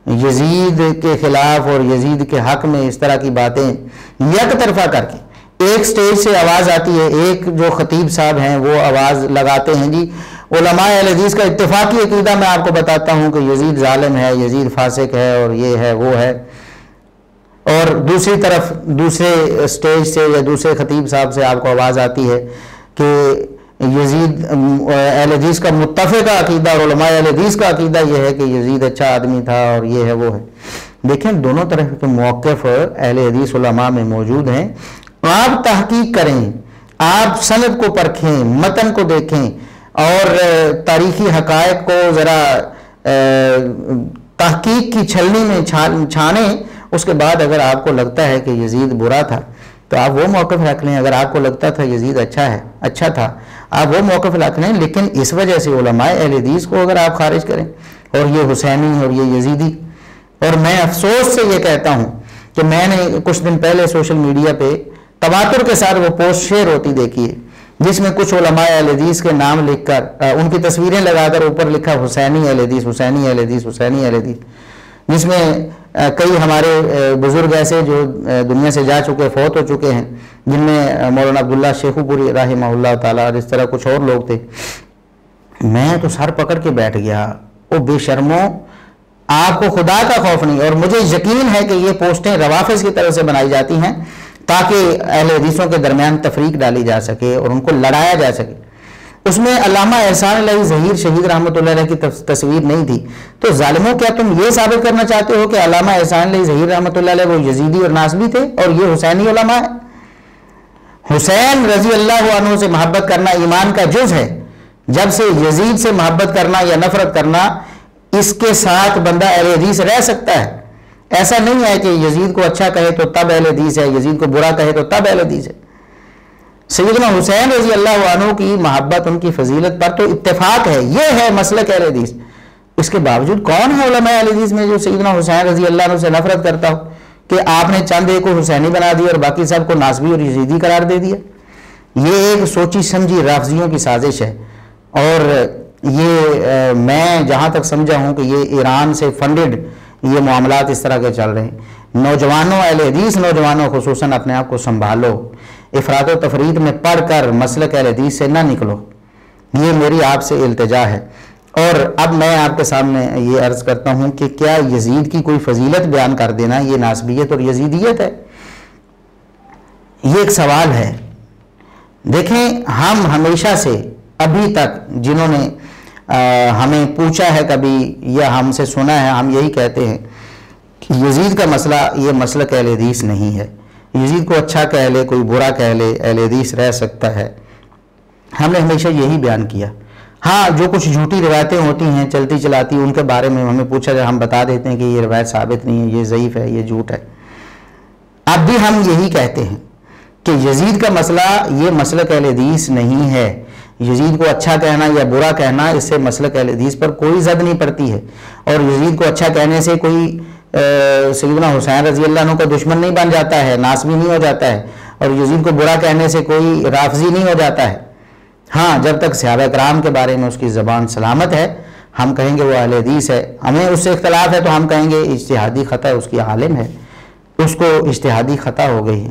یزید کے خلاف اور یزید کے حق میں اس طرح کی باتیں یک طرفہ کر کے۔ ایک سٹیج سے آواز آتی ہے، ایک جو خطیب صاحب ہیں وہ آواز لگاتے ہیں جی علماء اہل حدیث کا اتفاقی عقیدہ میں آپ کو بتاتا ہوں کہ یزید ظالم ہے، یزید فاسق ہے اور یہ ہے وہ ہے، اور دوسری طرف دوسرے سٹیج سے یا دوسرے خطیب صاحب سے آپ کو آواز آتی ہے کہ یزید اہل حدیث کا متفقہ عقیدہ اور علماء اہل حدیث کا عقیدہ یہ ہے کہ یزید اچھا آدمی تھا اور یہ ہے وہ ہے۔ دیکھیں دونوں طرف کے موقف اہل حدیث علماء میں موجود ہیں، آپ تحقیق کریں، آپ سند کو پرکھیں، متن کو دیکھیں اور تاریخی حقائق کو ذرا تحقیق کی چھلنی میں چھانیں، اس کے بعد اگر آپ کو لگتا ہے کہ یزید برا تھا تو آپ وہ موقف رکھ لیں، اگر آپ کو لگتا تھا یزید اچھا تھا آپ وہ موقف رکھ لیں، لیکن اس وجہ سے علماء اہل حدیث کو اگر آپ خارج کریں اور یہ حسینی اور یہ یزیدی اور میں افسوس سے یہ کہتا ہوں کہ میں نے کچھ دن پہلے سوشل میڈیا پہ تواتر کے ساتھ وہ پوسٹ شیئر ہوتی دیکھی ہے جس میں کچھ علماء اہل حدیث کے نام لکھ کر ان کی تصویریں لگا کر اوپر لکھا حسینی اہل حدیث، حسینی اہل حدیث، حسینی اہل حدیث، جس میں کئی ہمارے بزرگ ایسے جو دنیا سے جا چکے، فوت ہو چکے ہیں، جن میں مولانا عبداللہ شیخو پوری رحمہ اللہ تعالیٰ اور اس طرح کچھ اور لوگ تھے۔ میں تو سر پکڑ کے بیٹھ گیا، او بے شرموں، آپ کو خدا کا خوف نہیں؟ اور مجھے یقین ہے کہ یہ پوسٹیں روافظ کی طرف سے بنائی جاتی ہیں تاکہ اہل حدیثوں کے درمیان تفریق ڈالی جا سکے اور ان کو لڑایا جا سکے۔ اس میں علامہ احسان علیہ ظہیر شہید رحمۃ اللہ علیہ کی تصویر نہیں تھی، تو ظالموں کیا تم یہ ثابت کرنا چاہتے ہو کہ علامہ احسان علیہ ظہیر رحمۃ اللہ علیہ وہ یزیدی اور ناصبی تھے اور یہ حسینی علماء ہیں؟ حسین رضی اللہ عنہ سے محبت کرنا ایمان کا جز ہے۔ جب سے یزید سے محبت کرنا یا نفرت کرنا، اس کے ساتھ بندہ اہل حدیث رہ سکتا ہے۔ ایسا نہیں ہے کہ یزید کو اچھا کہے تو تب اہل حدیث ہے، یزید کو برا کہے تو تب اہل حدیث ہے۔ سیدنا حسین رضی اللہ عنہ کی محبت، ان کی فضیلت پر تو اتفاق ہے، یہ ہے مسلک اہل حدیث۔ اس کے باوجود کون ہے علماء اہل حدیث میں جو سیدنا حسین رضی اللہ عنہ سے نفرت کرتا ہو کہ آپ نے چند ایک کو حسینی بنا دیا اور باقی سب کو ناصبی اور یزیدی قرار دے دیا؟ یہ ایک سوچی سمجھی رافضیوں کی سازش ہے، اور یہ میں جہاں تک سمجھا ہوں کہ یہ ایران سے فنڈڈ یہ معاملات اس طرح کے چل رہے ہیں۔ نوجوانوں، اہل حدیث نوجوانوں خصوصاً اپنے آپ کو سنبھالو، افراط و تفریط میں پڑھ کر مسلک اہل حدیث سے نہ نکلو، یہ میری آپ سے التجا ہے۔ اور اب میں آپ کے سامنے یہ عرض کرتا ہوں کہ کیا یزید کی کوئی فضیلت بیان کر دینا یہ ناصبیت اور یزیدیت ہے؟ یہ ایک سوال ہے۔ دیکھیں، ہم ہمیشہ سے ابھی تک جنہوں نے ہمیں پوچھا ہے کبھی یا ہم سے سنا ہے، ہم یہی کہتے ہیں کہ یزید کا مسئلہ یہ مسلک اہل حدیث نہیں ہے۔ یزید کو اچھا کہہ لے، کوئی برا کہہ لے، اہل حدیث رہ سکتا ہے۔ ہم نے ہمیشہ یہی بیان کیا۔ ہاں، جو کچھ جھوٹی روایتیں ہوتی ہیں چلتی چلاتی، ان کے بارے میں ہمیں پوچھا جائے، ہم بتا دیتے ہیں کہ یہ روایت ثابت نہیں ہے، یہ ضعیف ہے، یہ جھوٹ ہے۔ اب بھی ہم یہی کہتے ہیں کہ یزید کا مسئلہ یہ مسلک اہل حدیث نہیں ہے۔ یزید کو اچھا کہنا یا برا کہنا، اس سے مسلک اہل حدیث پر کوئی زد نہیں پڑتی ہے، اور یزید کو اچھا کہنے سے کوئی سیدنا حسین رضی اللہ عنہ کا دشمن نہیں بن جاتا ہے، ناصبی نہیں ہو جاتا ہے، اور یزید کو برا کہنے سے کوئی رافضی نہیں ہو جاتا ہے۔ ہاں، جب تک صحابہ کرام کے بارے میں اس کی زبان سلامت ہے، ہم کہیں گے وہ اہل حدیث ہے۔ ہمیں اس سے اختلاف ہے تو ہم کہیں گے اجتہادی خطا اس کی عالم ہے، اس کو اجتہادی خطا ہو گئی ہے۔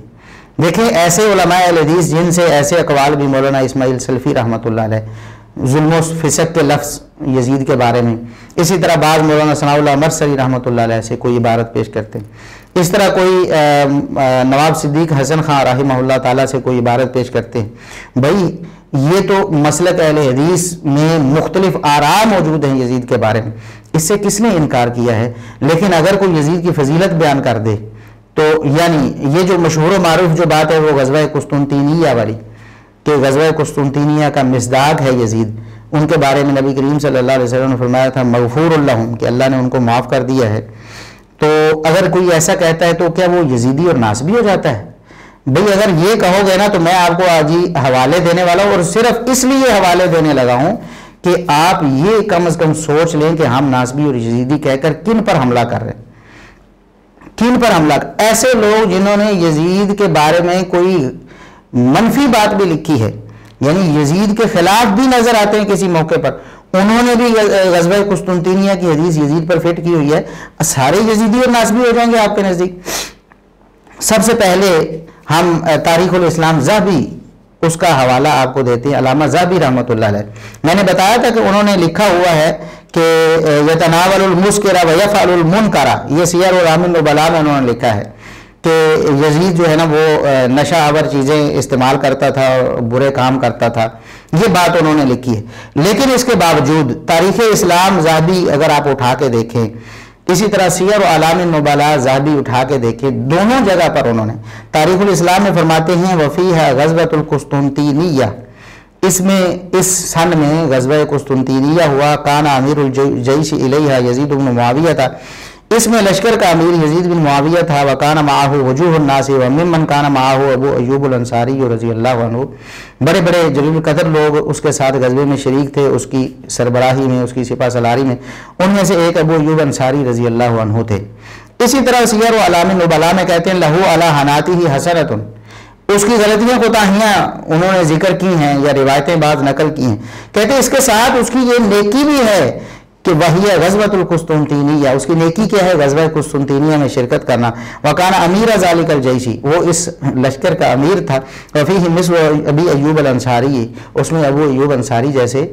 دیکھیں، ایسے علماء اہل حدیث جن سے ایسے اقوال بھی مولانا اسماعیل سلفی رحمۃ اللہ علیہ ظلم و فسق کے لفظ یزید کے بارے میں، اسی طرح بعض مولانا ثناء اللہ مرسلی رحمۃ اللہ علیہ سے کوئی عبارت پیش کرتے ہیں، اس طرح کوئی نواب صدیق حسن خان رحمہ اللہ تعالیٰ سے کوئی عبارت پیش کرتے ہیں۔ بھائی، یہ تو مسلک اہل حدیث میں مختلف آراء موجود ہیں یزید کے بارے میں، اس سے کس نے انکار کیا ہے؟ لیکن اگر کوئی یزید کی فضیلت بیان کر دے تو یعنی یہ جو مشہور و معروف جو بات ہے وہ غزوہ قسطنطینیہ والی، کہ غزوہ قسطنطینیہ کا مصداق ہے یزید، ان کے بارے میں نبی کریم صلی اللہ علیہ وسلم نے فرمایا تھا مغفور لہم، کہ اللہ نے ان کو معاف کر دیا ہے۔ تو اگر کوئی ایسا کہتا ہے تو کیا وہ یزیدی اور ناصبی ہو جاتا ہے؟ بھئی اگر یہ کہو گے نا تو میں آپ کو آج ہی حوالے دینے والا ہوں، اور صرف اس لیے حوالے دینے لگا ہوں کہ آپ یہ کم از کم سوچ لیں کہ ہم ناصبی اور یزیدی کہہ کر کن پر حملہ کر رہے ہیں، کن پر حملہ ایسے لوگ جنہوں نے یزید کے بارے میں کوئی منفی بات بھی لکھی ہے، یعنی یزید کے خلاف بھی نظر آتے ہیں کسی موقع پر، انہوں نے بھی غزوہ قسطنطینیہ کی حدیث یزید پر فٹ کی ہوئی ہے، سارے یزیدی اور ناصبی ہو جائیں گے آپ کے نزدیک؟ سب سے پہلے ہم تاریخ الاسلام ذہبی اس کا حوالہ آپ کو دیتے ہیں، علامہ ذہبی رحمۃ اللہ علیہ۔ میں نے بتایا تھا کہ انہوں نے لکھا ہوا ہے کہ یتناول المسکر ویفعل المنکر، یہ سیر اعلام النبلاء میں انہوں نے لکھا ہے کہ یزید جو ہے نا وہ نشہ آور چیزیں استعمال کرتا تھا اور برے کام کرتا تھا، یہ بات انہوں نے لکھی ہے۔ لیکن اس کے باوجود تاریخ اسلام ذہبی اگر آپ اٹھا کے دیکھیں، اسی طرح سیر اعلام النبلاء ذہبی اٹھا کے دیکھیں، دونوں جگہ پر انہوں نے تاریخ الاسلام میں فرماتے ہیں وفیہا غزوۃ القسطنطینیہ، اس میں اس سن میں غزوہ قسطنطینیہ ہوا، کان امیر الجیش الیہا یزید بن معاویہ تھا، اس میں لشکر کا امیر یزید بن معاویہ تھا، وکان معہ وجوہ الناس وممن کان معہ ابو ایوب الانصاری رضی اللہ عنہ، بڑے بڑے جلیل القدر لوگ اس کے ساتھ غزوے میں شریک تھے، اس کی سربراہی میں، اس کی سپہ سالاری میں، ان میں سے ایک ابو ایوب انصاری رضی اللہ عنہ تھے۔ اسی طرح سیر و اعلام النبلاء میں کہتے ہیں لہو علی حناتہ حسنۃ، اس کی غلطیاں کوتاہیاں انہوں نے ذکر کی ہیں یا روایتیں بعض نقل کی ہیں، کہتے ہیں اس کے ساتھ اس کی یہ نیکی بھی ہے کہ وہی غزوۃ القسطنطینیہ، اس کی نیکی کیا ہے؟ غزوہ قسطنطینیہ میں شرکت کرنا۔ وکان امیر ذالک الجیش، وہ اس لشکر کا امیر تھا۔ وفیہ مثل ابی ایوب الانصاری، اس میں ابو ایوب انصاری جیسے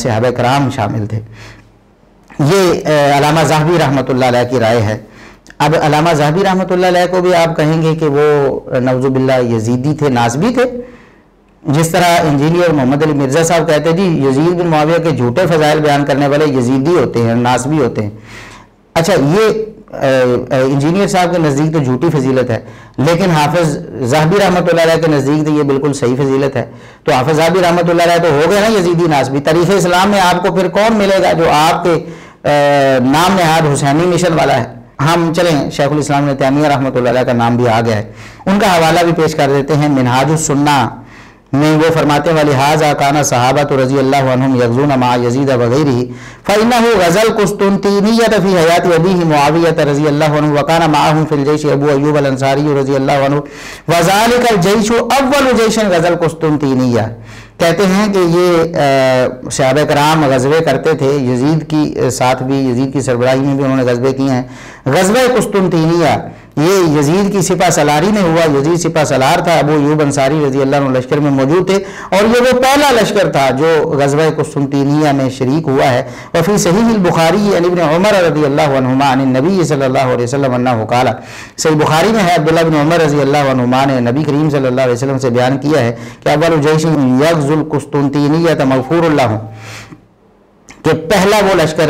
صحابہ کرام شامل تھے۔ یہ علامہ ذہبی رحمۃ اللہ علیہ کی رائے ہے۔ اب علامہ ذہبی رحمۃ اللہ علیہ کو بھی آپ کہیں گے کہ وہ نعوذ باللہ یزیدی تھے، ناسبی تھے، جس طرح انجینئر محمد علی مرزا صاحب کہتے ہیں جی یزید بن معاویہ کے جھوٹے فضائل بیان کرنے والے یزیدی ہوتے ہیں، ناسبی ہوتے ہیں۔ اچھا، یہ انجینئر صاحب کے نزدیک تو جھوٹی فضیلت ہے، لیکن حافظ ذہبی رحمۃ اللہ علیہ کے نزدیک تو یہ بالکل صحیح فضیلت ہے۔ تو حافظ ذہبی رحمۃ اللہ علیہ تو ہو گئے نا یزیدی ناسبی۔ تاریخ اسلام میں آپ کو پھر کون ملے گا جو آپ کے نام نہاد حسینی مشن والا ہے؟ ہم چلیں شیخ الاسلام ابن تیمیہ رحمۃ اللہ علیہ کا نام بھی آ گیا ہے، ان کا حوالہ بھی پیش کر دیتے ہیں۔ منہاج السنہ میں وہ فرماتے ہیں وَلِهَذَا كَانَ الصَّحَابَةُ رضی اللہ عنہم یغزون مع یزید وغیرہ فإنه غزا القسطنطینیة فی حیات ابیہ معاویہ رضی اللہ عنہ وكان معهم في الجيش ابو ایوب الانصاری رضی اللہ عنہ وذلك الجيش اول جيش غزا القسطنطینیہ۔ کہتے ہیں کہ یہ صحابہ کرام غزوے کرتے تھے، یزید کی ساتھ بھی، یزید کی سربراہی میں بھی انہوں نے غزوے کیے ہیں۔ غزوہ قسطنطینیہ یہ یزید کی سپہ سالاری میں ہوا، یزید سپہ سالار تھا، ابو ایوب انصاری رضی اللہ عنہ لشکر میں موجود تھے، اور یہ وہ پہلا لشکر تھا جو غزوہ قسطنطینیہ میں شریک ہوا ہے۔ وفی صحیح البخاری عن ابن عمر رضی اللہ عنہما عن النبی صلی اللہ علیہ وسلم انہ قال، صحیح بخاری میں ہے عبداللہ بن عمر رضی اللہ عنہما نے نبی کریم صلی اللہ علیہ وسلم سے بیان کیا ہے کہ اول جیش یغزو القسطنطینیہ مغفور اللہ، کہ پہلا وہ لشکر،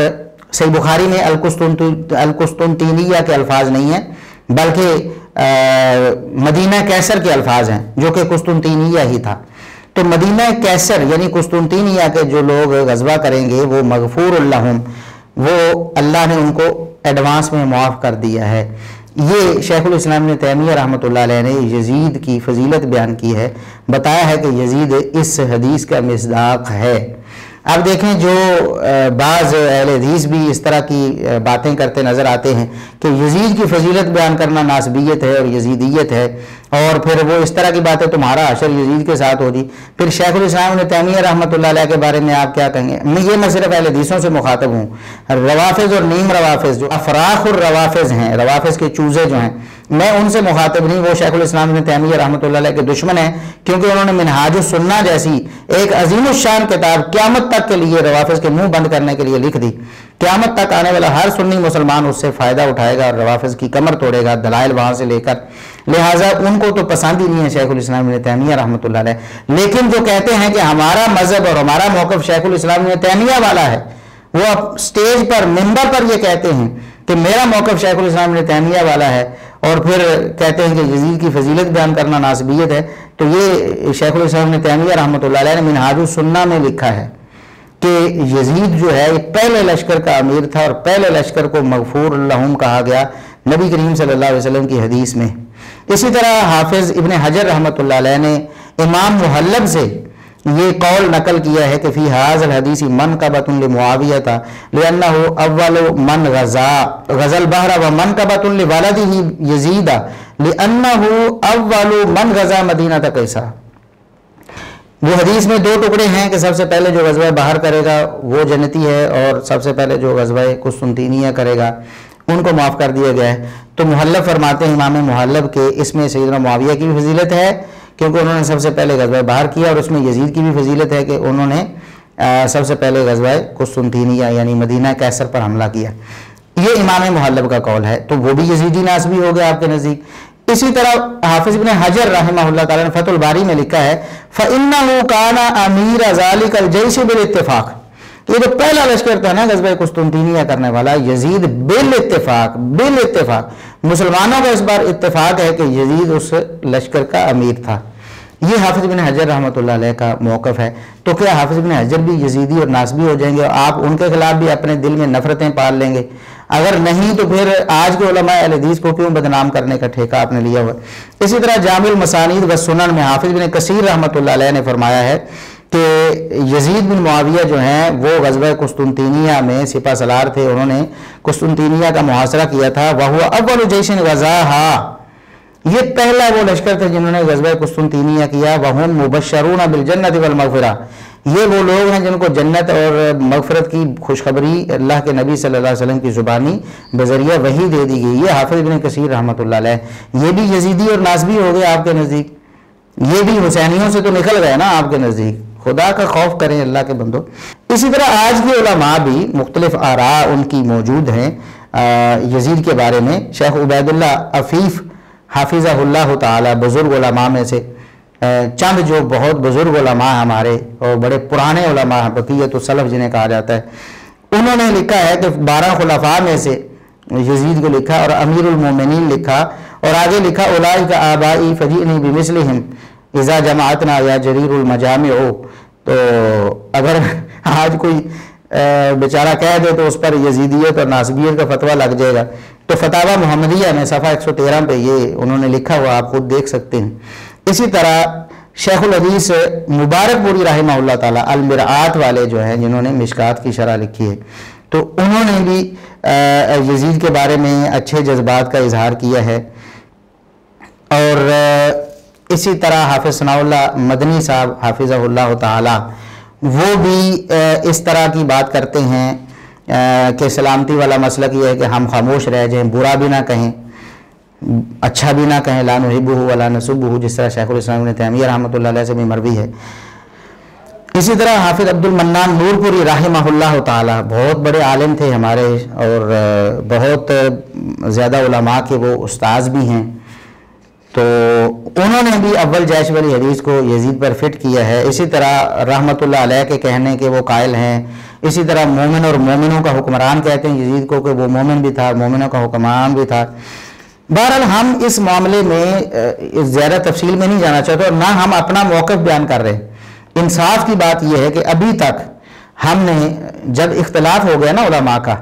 صحیح بخاری میں القسطنطینیہ کے الفاظ نہیں ہیں بلکہ مدینہ کیسر کے الفاظ ہیں جو کہ قسطنطینیہ ہی تھا۔ تو مدینہ کیسر یعنی قسطنطینیہ کے جو لوگ غزوہ کریں گے وہ مغفور اللہم، وہ اللہ نے ان کو ایڈوانس میں معاف کر دیا ہے۔ یہ شیخ الاسلام ابن تیمیہ رحمۃ اللہ علیہ نے یزید کی فضیلت بیان کی ہے، بتایا ہے کہ یزید اس حدیث کا مصداق ہے۔ اب دیکھیں جو بعض اہل حدیث بھی اس طرح کی باتیں کرتے نظر آتے ہیں کہ یزید کی فضیلت بیان کرنا ناسبیت ہے اور یزیدیت ہے، اور پھر وہ اس طرح کی باتیں تمہارا حشر یزید کے ساتھ ہو جی، پھر شیخ الاسلام ابن تیمیہ رحمۃ اللہ علیہ کے بارے میں آپ کیا کہیں گے؟ میں صرف اہل حدیثوں سے مخاطب ہوں۔ روافظ اور نیم روافظ جو افراخ الروافظ ہیں، روافظ کے چوزے جو ہیں، میں ان سے مخاطب نہیں، وہ شیخ الاسلام ابن تیمیہ رحمۃ اللہ علیہ کے دشمن ہیں، کیونکہ انہوں نے منہاج السنہ جیسی ایک عظیم الشان کتاب قیامت تک کے لیے روافظ کے منہ بند کرنے کے لیے لکھ دی۔ قیامت تک آنے والا ہر سنی مسلمان اس سے فائدہ اٹھائے گا اور روافظ کی کمر توڑے گا، دلائل وہاں سے لے کر، لہٰذا ان کو تو پسند ہی نہیں ہے شیخ الاسلام ابن تیمیہ رحمۃ اللہ علیہ۔ لیکن جو کہتے ہیں کہ ہمارا مذہب اور ہمارا موقف شیخ الاسلام ابن تیمیہ والا ہے، وہ اب اسٹیج پر، ممبر پر یہ کہتے ہیں کہ میرا موقف شیخ الاسلام ابن تیمیہ والا ہے، اور پھر کہتے ہیں کہ یزید کی فضیلت بیان کرنا ناسبیت ہے، تو یہ شیخ الاسلام ابن تیمیہ رحمۃ اللہ علیہ نے منہاج السنہ میں لکھا ہے کہ یزید جو ہے پہلے لشکر کا امیر تھا، اور پہلے لشکر کو مغفور لہم کہا گیا نبی کریم صلی اللہ علیہ وسلم کی حدیث میں۔ اسی طرح حافظ ابن حجر رحمۃ اللہ علیہ نے امام محلب سے یہ قول نقل کیا ہے کہ فی ھذا الحدیث منقبۃ لمعاویہ لأنہ اول من غزا البحر ومنقبۃ لولدہ یزید لأنہ اول من غزا مدینہ قیصر۔ وہ حدیث میں دو ٹکڑے ہیں کہ سب سے پہلے جو غزوہ باہر کرے گا وہ جنتی ہے، اور سب سے پہلے جو غزوہ قسطنطینیہ کرے گا ان کو معاف کر دیا گیا ہے۔ تو محلب فرماتے ہیں امام محلب کے اس میں سیدنا معاویہ کی بھی فضیلت ہے کیونکہ انہوں نے سب سے پہلے غزوہ باہر کیا، اور اس میں یزید کی بھی فضیلت ہے کہ انہوں نے سب سے پہلے غزوہ قسطنطینیہ یعنی مدینہ کیسر پر حملہ کیا۔ یہ امام محلب کا قول ہے، تو وہ بھی یزیدی ناسبی ہو گیا آپ کے نزدیک۔ اسی طرح حافظ ابن حجر رحمہ اللہ تعالیٰ نے فتح الباری میں لکھا ہے فَإِنَّهُ كَانَ أَمِيرَ ذَلِكَ الْجَيْشِ بِالْاتِّفَاقِ، یہ جو پہلا لشکر تھا نا غزوہ قسطنطینیہ کرنے والا، یزید بالاتفاق مسلمانوں کا اس بار اتفاق ہے کہ یزید اس لشکر کا امیر تھا۔ یہ حافظ ابن حجر رحمۃ اللہ علیہ کا موقف ہے۔ تو کیا حافظ ابن حجر بھی یزیدی اور ناصبی ہو جائیں گے اور آپ ان کے خلاف بھی اپنے دل میں نفرتیں پال لیں گے؟ اگر نہیں تو پھر آج کے علماء اہل حدیث کو کیوں بدنام کرنے کا ٹھیکہ آپ نے لیا ہوا؟ اسی طرح جامع المسانید و سنن میں حافظ ابن کثیر رحمۃ اللہ علیہ نے فرمایا ہے کہ یزید بن معاویہ جو ہیں وہ غزوہ قسطنطینیہ میں سپہ سالار تھے، انہوں نے قسطنطینیہ کا محاصرہ کیا تھا۔ وَهُوَ أَوَّلُ جَيْشٍ غَزَاهَا، یہ پہلا وہ لشکر تھے جنہوں نے غزوہ قسطنطینیہ کیا۔ وَهُمْ مُبَشَّرُونَ بِالْجَنَّةِ وَالْمَغْفِرَةِ، یہ وہ لوگ ہیں جن کو جنت اور مغفرت کی خوشخبری اللہ کے نبی صلی اللہ علیہ وسلم کی زبانی بذریعہ وحی دے دی گئی۔ یہ حافظ ابن کثیر رحمۃ اللہ علیہ، یہ بھی یزیدی اور ناصبی ہو گئے آپ کے نزدیک، یہ بھی حسینیوں سے تو نکل گئے نا آپ کے نزدیک۔ خدا کا خوف کریں اللہ کے بندو۔ اسی طرح آج کے علماء بھی مختلف آراء ان کی موجود ہیں یزید کے بارے میں۔ شیخ عبید اللہ عفیف حافظہ اللہ تعالی بزرگ علماء میں سے چند جو بہت بزرگ علماء ہمارے اور بڑے پرانے علماء ہیں، بقیت السلف جنہیں کہا جاتا ہے، انہوں نے لکھا ہے کہ 12 خلفاء میں سے یزید کو لکھا اور امیر المومنین لکھا، اور آگے لکھا اولئک آبائی فجئنی بمثلہم اذا جماعتنا یا جریر المجامع۔ تو اگر آج کوئی بیچارہ کہہ دے تو اس پر یزیدیت اور ناصبیت کا فتویٰ لگ جائے گا، تو فتاوی محمدیہ میں صفحہ 113 پہ یہ انہوں نے لکھا ہوا، آپ خود دیکھ سکتے ہیں۔ اسی طرح شیخ الحدیث مبارک پوری رحمہ اللہ تعالیٰ المرآت والے جو ہیں جنہوں نے مشکات کی شرح لکھی ہے، تو انہوں نے بھی یزید کے بارے میں اچھے جذبات کا اظہار کیا ہے۔ اور اسی طرح حافظ ثناء اللہ مدنی صاحب حافظہ اللہ تعالی وہ بھی اس طرح کی بات کرتے ہیں کہ سلامتی والا مسلک یہ ہے کہ ہم خاموش رہ جائیں، برا بھی نہ کہیں اچھا بھی نہ کہیں، لا نحبہ ولا نسبہ، جس طرح شیخ الاسلام ابن تیمیہ رحمۃ اللہ علیہ سے بھی مروی ہے۔ اسی طرح حافظ عبد المنان نور پوری رحمہ اللہ تعالی بہت بڑے عالم تھے ہمارے اور بہت زیادہ علماء کے وہ استاذ بھی ہیں، تو انہوں نے بھی اول جیش والی حدیث کو یزید پر فٹ کیا ہے۔ اسی طرح رحمۃ اللہ علیہ کے کہنے کے وہ قائل ہیں۔ اسی طرح مومن اور مومنوں کا حکمران کہتے ہیں یزید کو کہ وہ مومن بھی تھا، مومنوں کا حکمران بھی تھا۔ بہرحال ہم اس معاملے میں زیادہ تفصیل میں نہیں جانا چاہتے اور نہ ہم اپنا موقف بیان کر رہے۔ انصاف کی بات یہ ہے کہ ابھی تک ہم نے جب اختلاف ہو گیا نا علماء کا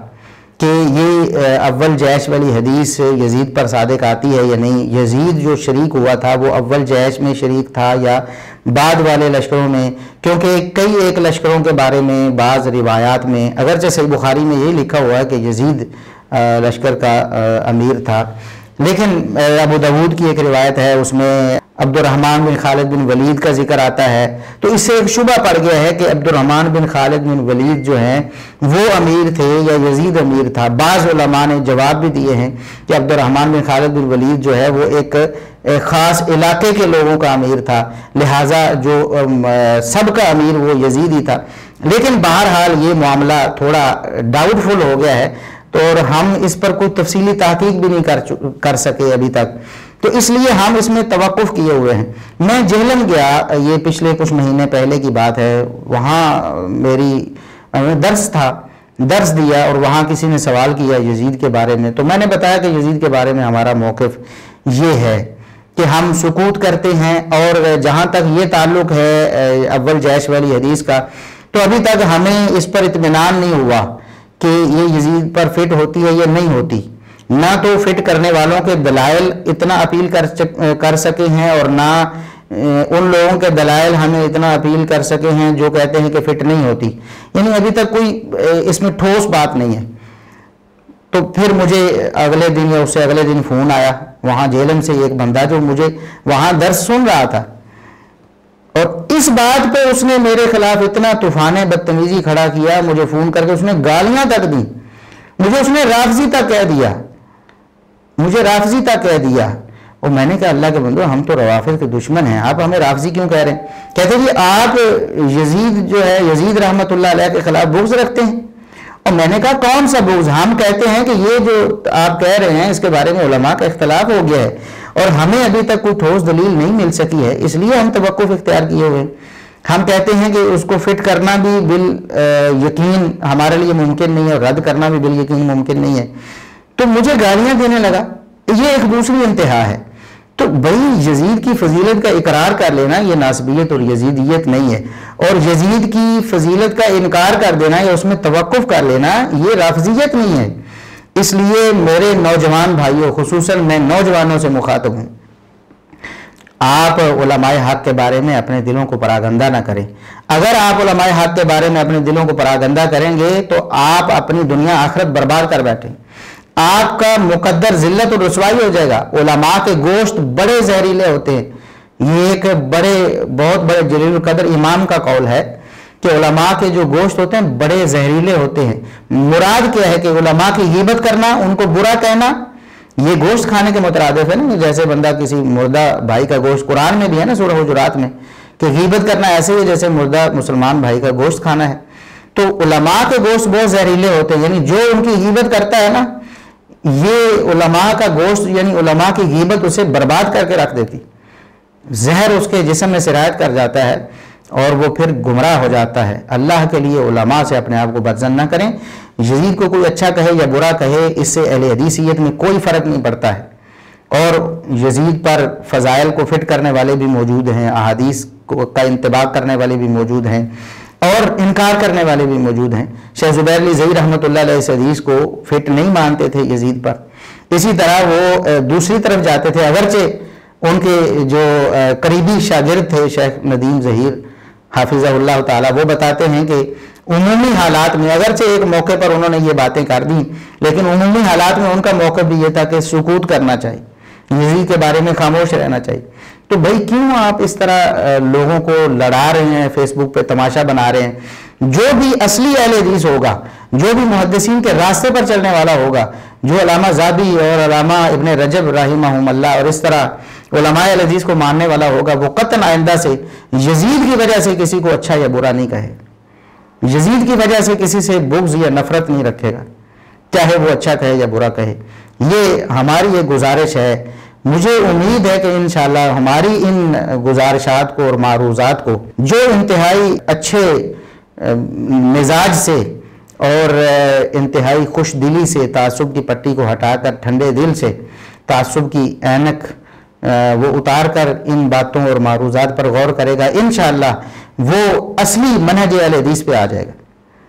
کہ یہ اول جیش والی حدیث یزید پر صادق آتی ہے یا نہیں، یزید جو شریک ہوا تھا وہ اول جیش میں شریک تھا یا بعد والے لشکروں میں، کیونکہ کئی ایک لشکروں کے بارے میں بعض روایات میں اگرچہ صحیح بخاری میں یہی لکھا ہوا ہے کہ یزید لشکر کا امیر تھا، لیکن ابو داود کی ایک روایت ہے اس میں عبد الرحمن بن خالد بن ولید کا ذکر آتا ہے، تو اس سے ایک شبہ پڑ گیا ہے کہ عبد الرحمن بن خالد بن ولید جو ہیں وہ امیر تھے یا یزید امیر تھا۔ بعض علماء نے جواب بھی دیے ہیں کہ عبد الرحمن بن خالد بن ولید جو ہے وہ ایک خاص علاقے کے لوگوں کا امیر تھا، لہٰذا جو سب کا امیر وہ یزید ہی تھا۔ لیکن بہرحال یہ معاملہ تھوڑا ڈاؤٹ فل ہو گیا ہے، تو اور ہم اس پر کوئی تفصیلی تحقیق بھی نہیں کر سکے ابھی تک، تو اس لیے ہم اس میں توقف کیے ہوئے ہیں۔ میں جہلم گیا، یہ پچھلے کچھ مہینے پہلے کی بات ہے، وہاں میری درس تھا، درس دیا اور وہاں کسی نے سوال کیا یزید کے بارے میں، تو میں نے بتایا کہ یزید کے بارے میں ہمارا موقف یہ ہے کہ ہم سکوت کرتے ہیں، اور جہاں تک یہ تعلق ہے اول جیش والی حدیث کا، تو ابھی تک ہمیں اس پر اطمینان نہیں ہوا کہ یہ یزید پر فٹ ہوتی ہے یا نہیں ہوتی، نہ تو فٹ کرنے والوں کے دلائل اتنا اپیل کر سکے ہیں اور نہ ان لوگوں کے دلائل ہمیں اتنا اپیل کر سکے ہیں جو کہتے ہیں کہ فٹ نہیں ہوتی، یعنی ابھی تک کوئی اس میں ٹھوس بات نہیں ہے۔ تو پھر مجھے اگلے دن یا اس سے اگلے دن فون آیا وہاں جہلم سے ایک بندہ جو مجھے وہاں درس سن رہا تھا، اور اس بات پہ اس نے میرے خلاف اتنا طوفان بدتمیزی کھڑا کیا، مجھے فون کر کے اس نے گالیاں تک دی، مجھے اس نے رافضی تک کہہ دیا، مجھے رافضی تک کہہ دیا۔ اور میں نے کہا اللہ کے بندو ہم تو روافض کے دشمن ہیں، آپ ہمیں رافضی کیوں کہہ رہے ہیں؟ کہتے جی آپ یزید جو ہے یزید رحمۃ اللہ علیہ کے خلاف بغض رکھتے ہیں، اور میں نے کہا کون سا بغض؟ ہم کہتے ہیں کہ یہ جو آپ کہہ رہے ہیں اس کے بارے میں علماء کا اختلاف ہو گیا ہے اور ہمیں ابھی تک کوئی ٹھوس دلیل نہیں مل سکی ہے، اس لیے ہم توقف اختیار کیے ہوئے۔ ہم کہتے ہیں کہ اس کو فٹ کرنا بھی بال یقین ہمارے لیے ممکن نہیں ہے اور رد کرنا بھی بال یقین ممکن نہیں ہے، تو مجھے گالیاں دینے لگا۔ یہ ایک دوسری انتہا ہے تو بھائی یزید کی فضیلت کا اقرار کر لینا یہ ناسبیت اور یزیدیت نہیں ہے، اور یزید کی فضیلت کا انکار کر دینا یا اس میں توقف کر لینا یہ رافضیت نہیں ہے۔ اس لیے میرے نوجوان بھائیوں، خصوصاً میں نوجوانوں سے مخاطب ہوں، آپ علماء حق کے بارے میں اپنے دلوں کو پراگندہ نہ کریں۔ اگر آپ علماء حق کے بارے میں اپنے دلوں کو پراگندہ کریں گے تو آپ اپنی دنیا آخرت برباد کر بیٹھیں، آپ کا مقدر ذلت اور رسوائی ہو جائے گا۔ علماء کے گوشت بڑے زہریلے ہوتے ہیں، یہ ایک بہت بڑے جلیل القدر امام کا قول ہے کہ علماء کے جو گوشت ہوتے ہیں بڑے زہریلے ہوتے ہیں۔ مراد کیا ہے کہ علماء کی غیبت کرنا، ان کو برا کہنا، یہ گوشت کھانے کے مترادف ہے نا، جیسے بندہ کسی مردہ بھائی کا گوشت، قرآن میں بھی ہے نا سورہ حجرات میں، کہ غیبت کرنا ایسے ہی جیسے مردہ مسلمان بھائی کا گوشت کھانا ہے۔ تو علماء کے گوشت بہت زہریلے ہوتے ہیں، یعنی جو ان کی غیبت کرتا ہے نا، یہ علماء کا گوشت یعنی علماء کی غیبت اسے برباد کر کے رکھ دیتی، زہر اس کے جسم میں سرایت کر جاتا ہے اور وہ پھر گمراہ ہو جاتا ہے۔ اللہ کے لیے علماء سے اپنے آپ کو بدظن نہ کریں۔ یزید کو کوئی اچھا کہے یا برا کہے، اس سے اہل حدیثیت میں کوئی فرق نہیں پڑتا ہے، اور یزید پر فضائل کو فٹ کرنے والے بھی موجود ہیں، احادیث کا انطباق کرنے والے بھی موجود ہیں، اور انکار کرنے والے بھی موجود ہیں۔ شیخ زبیر علی زئی رحمۃ اللہ علیہ اس حدیث کو فٹ نہیں مانتے تھے یزید پر، اسی طرح وہ دوسری طرف جاتے تھے، اگرچہ ان کے جو قریبی شاگرد تھے شیخ ندیم ظہیر حافظہ اللہ تعالی، وہ بتاتے ہیں کہ عمومی حالات میں، اگرچہ ایک موقع پر انہوں نے یہ باتیں کر دی، لیکن عمومی حالات میں ان کا موقع بھی یہ تھا کہ سکوت کرنا چاہیے، یزید کے بارے میں خاموش رہنا چاہیے۔ تو بھائی کیوں آپ اس طرح لوگوں کو لڑا رہے ہیں، فیس بک پہ تماشا بنا رہے ہیں؟ جو بھی اصلی اہل حدیث ہوگا، جو بھی محدثین کے راستے پر چلنے والا ہوگا، جو علامہ زابی اور علامہ ابن رجب رحمہم اللہ اور اس طرح علماء اہل حدیث کو ماننے والا ہوگا، وہ قطعاً آئندہ سے یزید کی وجہ سے کسی کو اچھا یا برا نہیں کہے، یزید کی وجہ سے کسی سے بغض یا نفرت نہیں رکھے گا، چاہے وہ اچھا کہے یا برا کہے۔ یہ ہماری یہ گزارش ہے۔ مجھے امید ہے کہ انشاءاللہ ہماری ان گزارشات کو اور معروضات کو جو انتہائی اچھے مزاج سے اور انتہائی خوش دلی سے تعصب کی پٹی کو ہٹا کر ٹھنڈے دل سے تعصب کی اینک وہ اتار کر ان باتوں اور معروضات پر غور کرے گا، انشاءاللہ وہ اصلی منہج اہل حدیث پہ آ جائے گا۔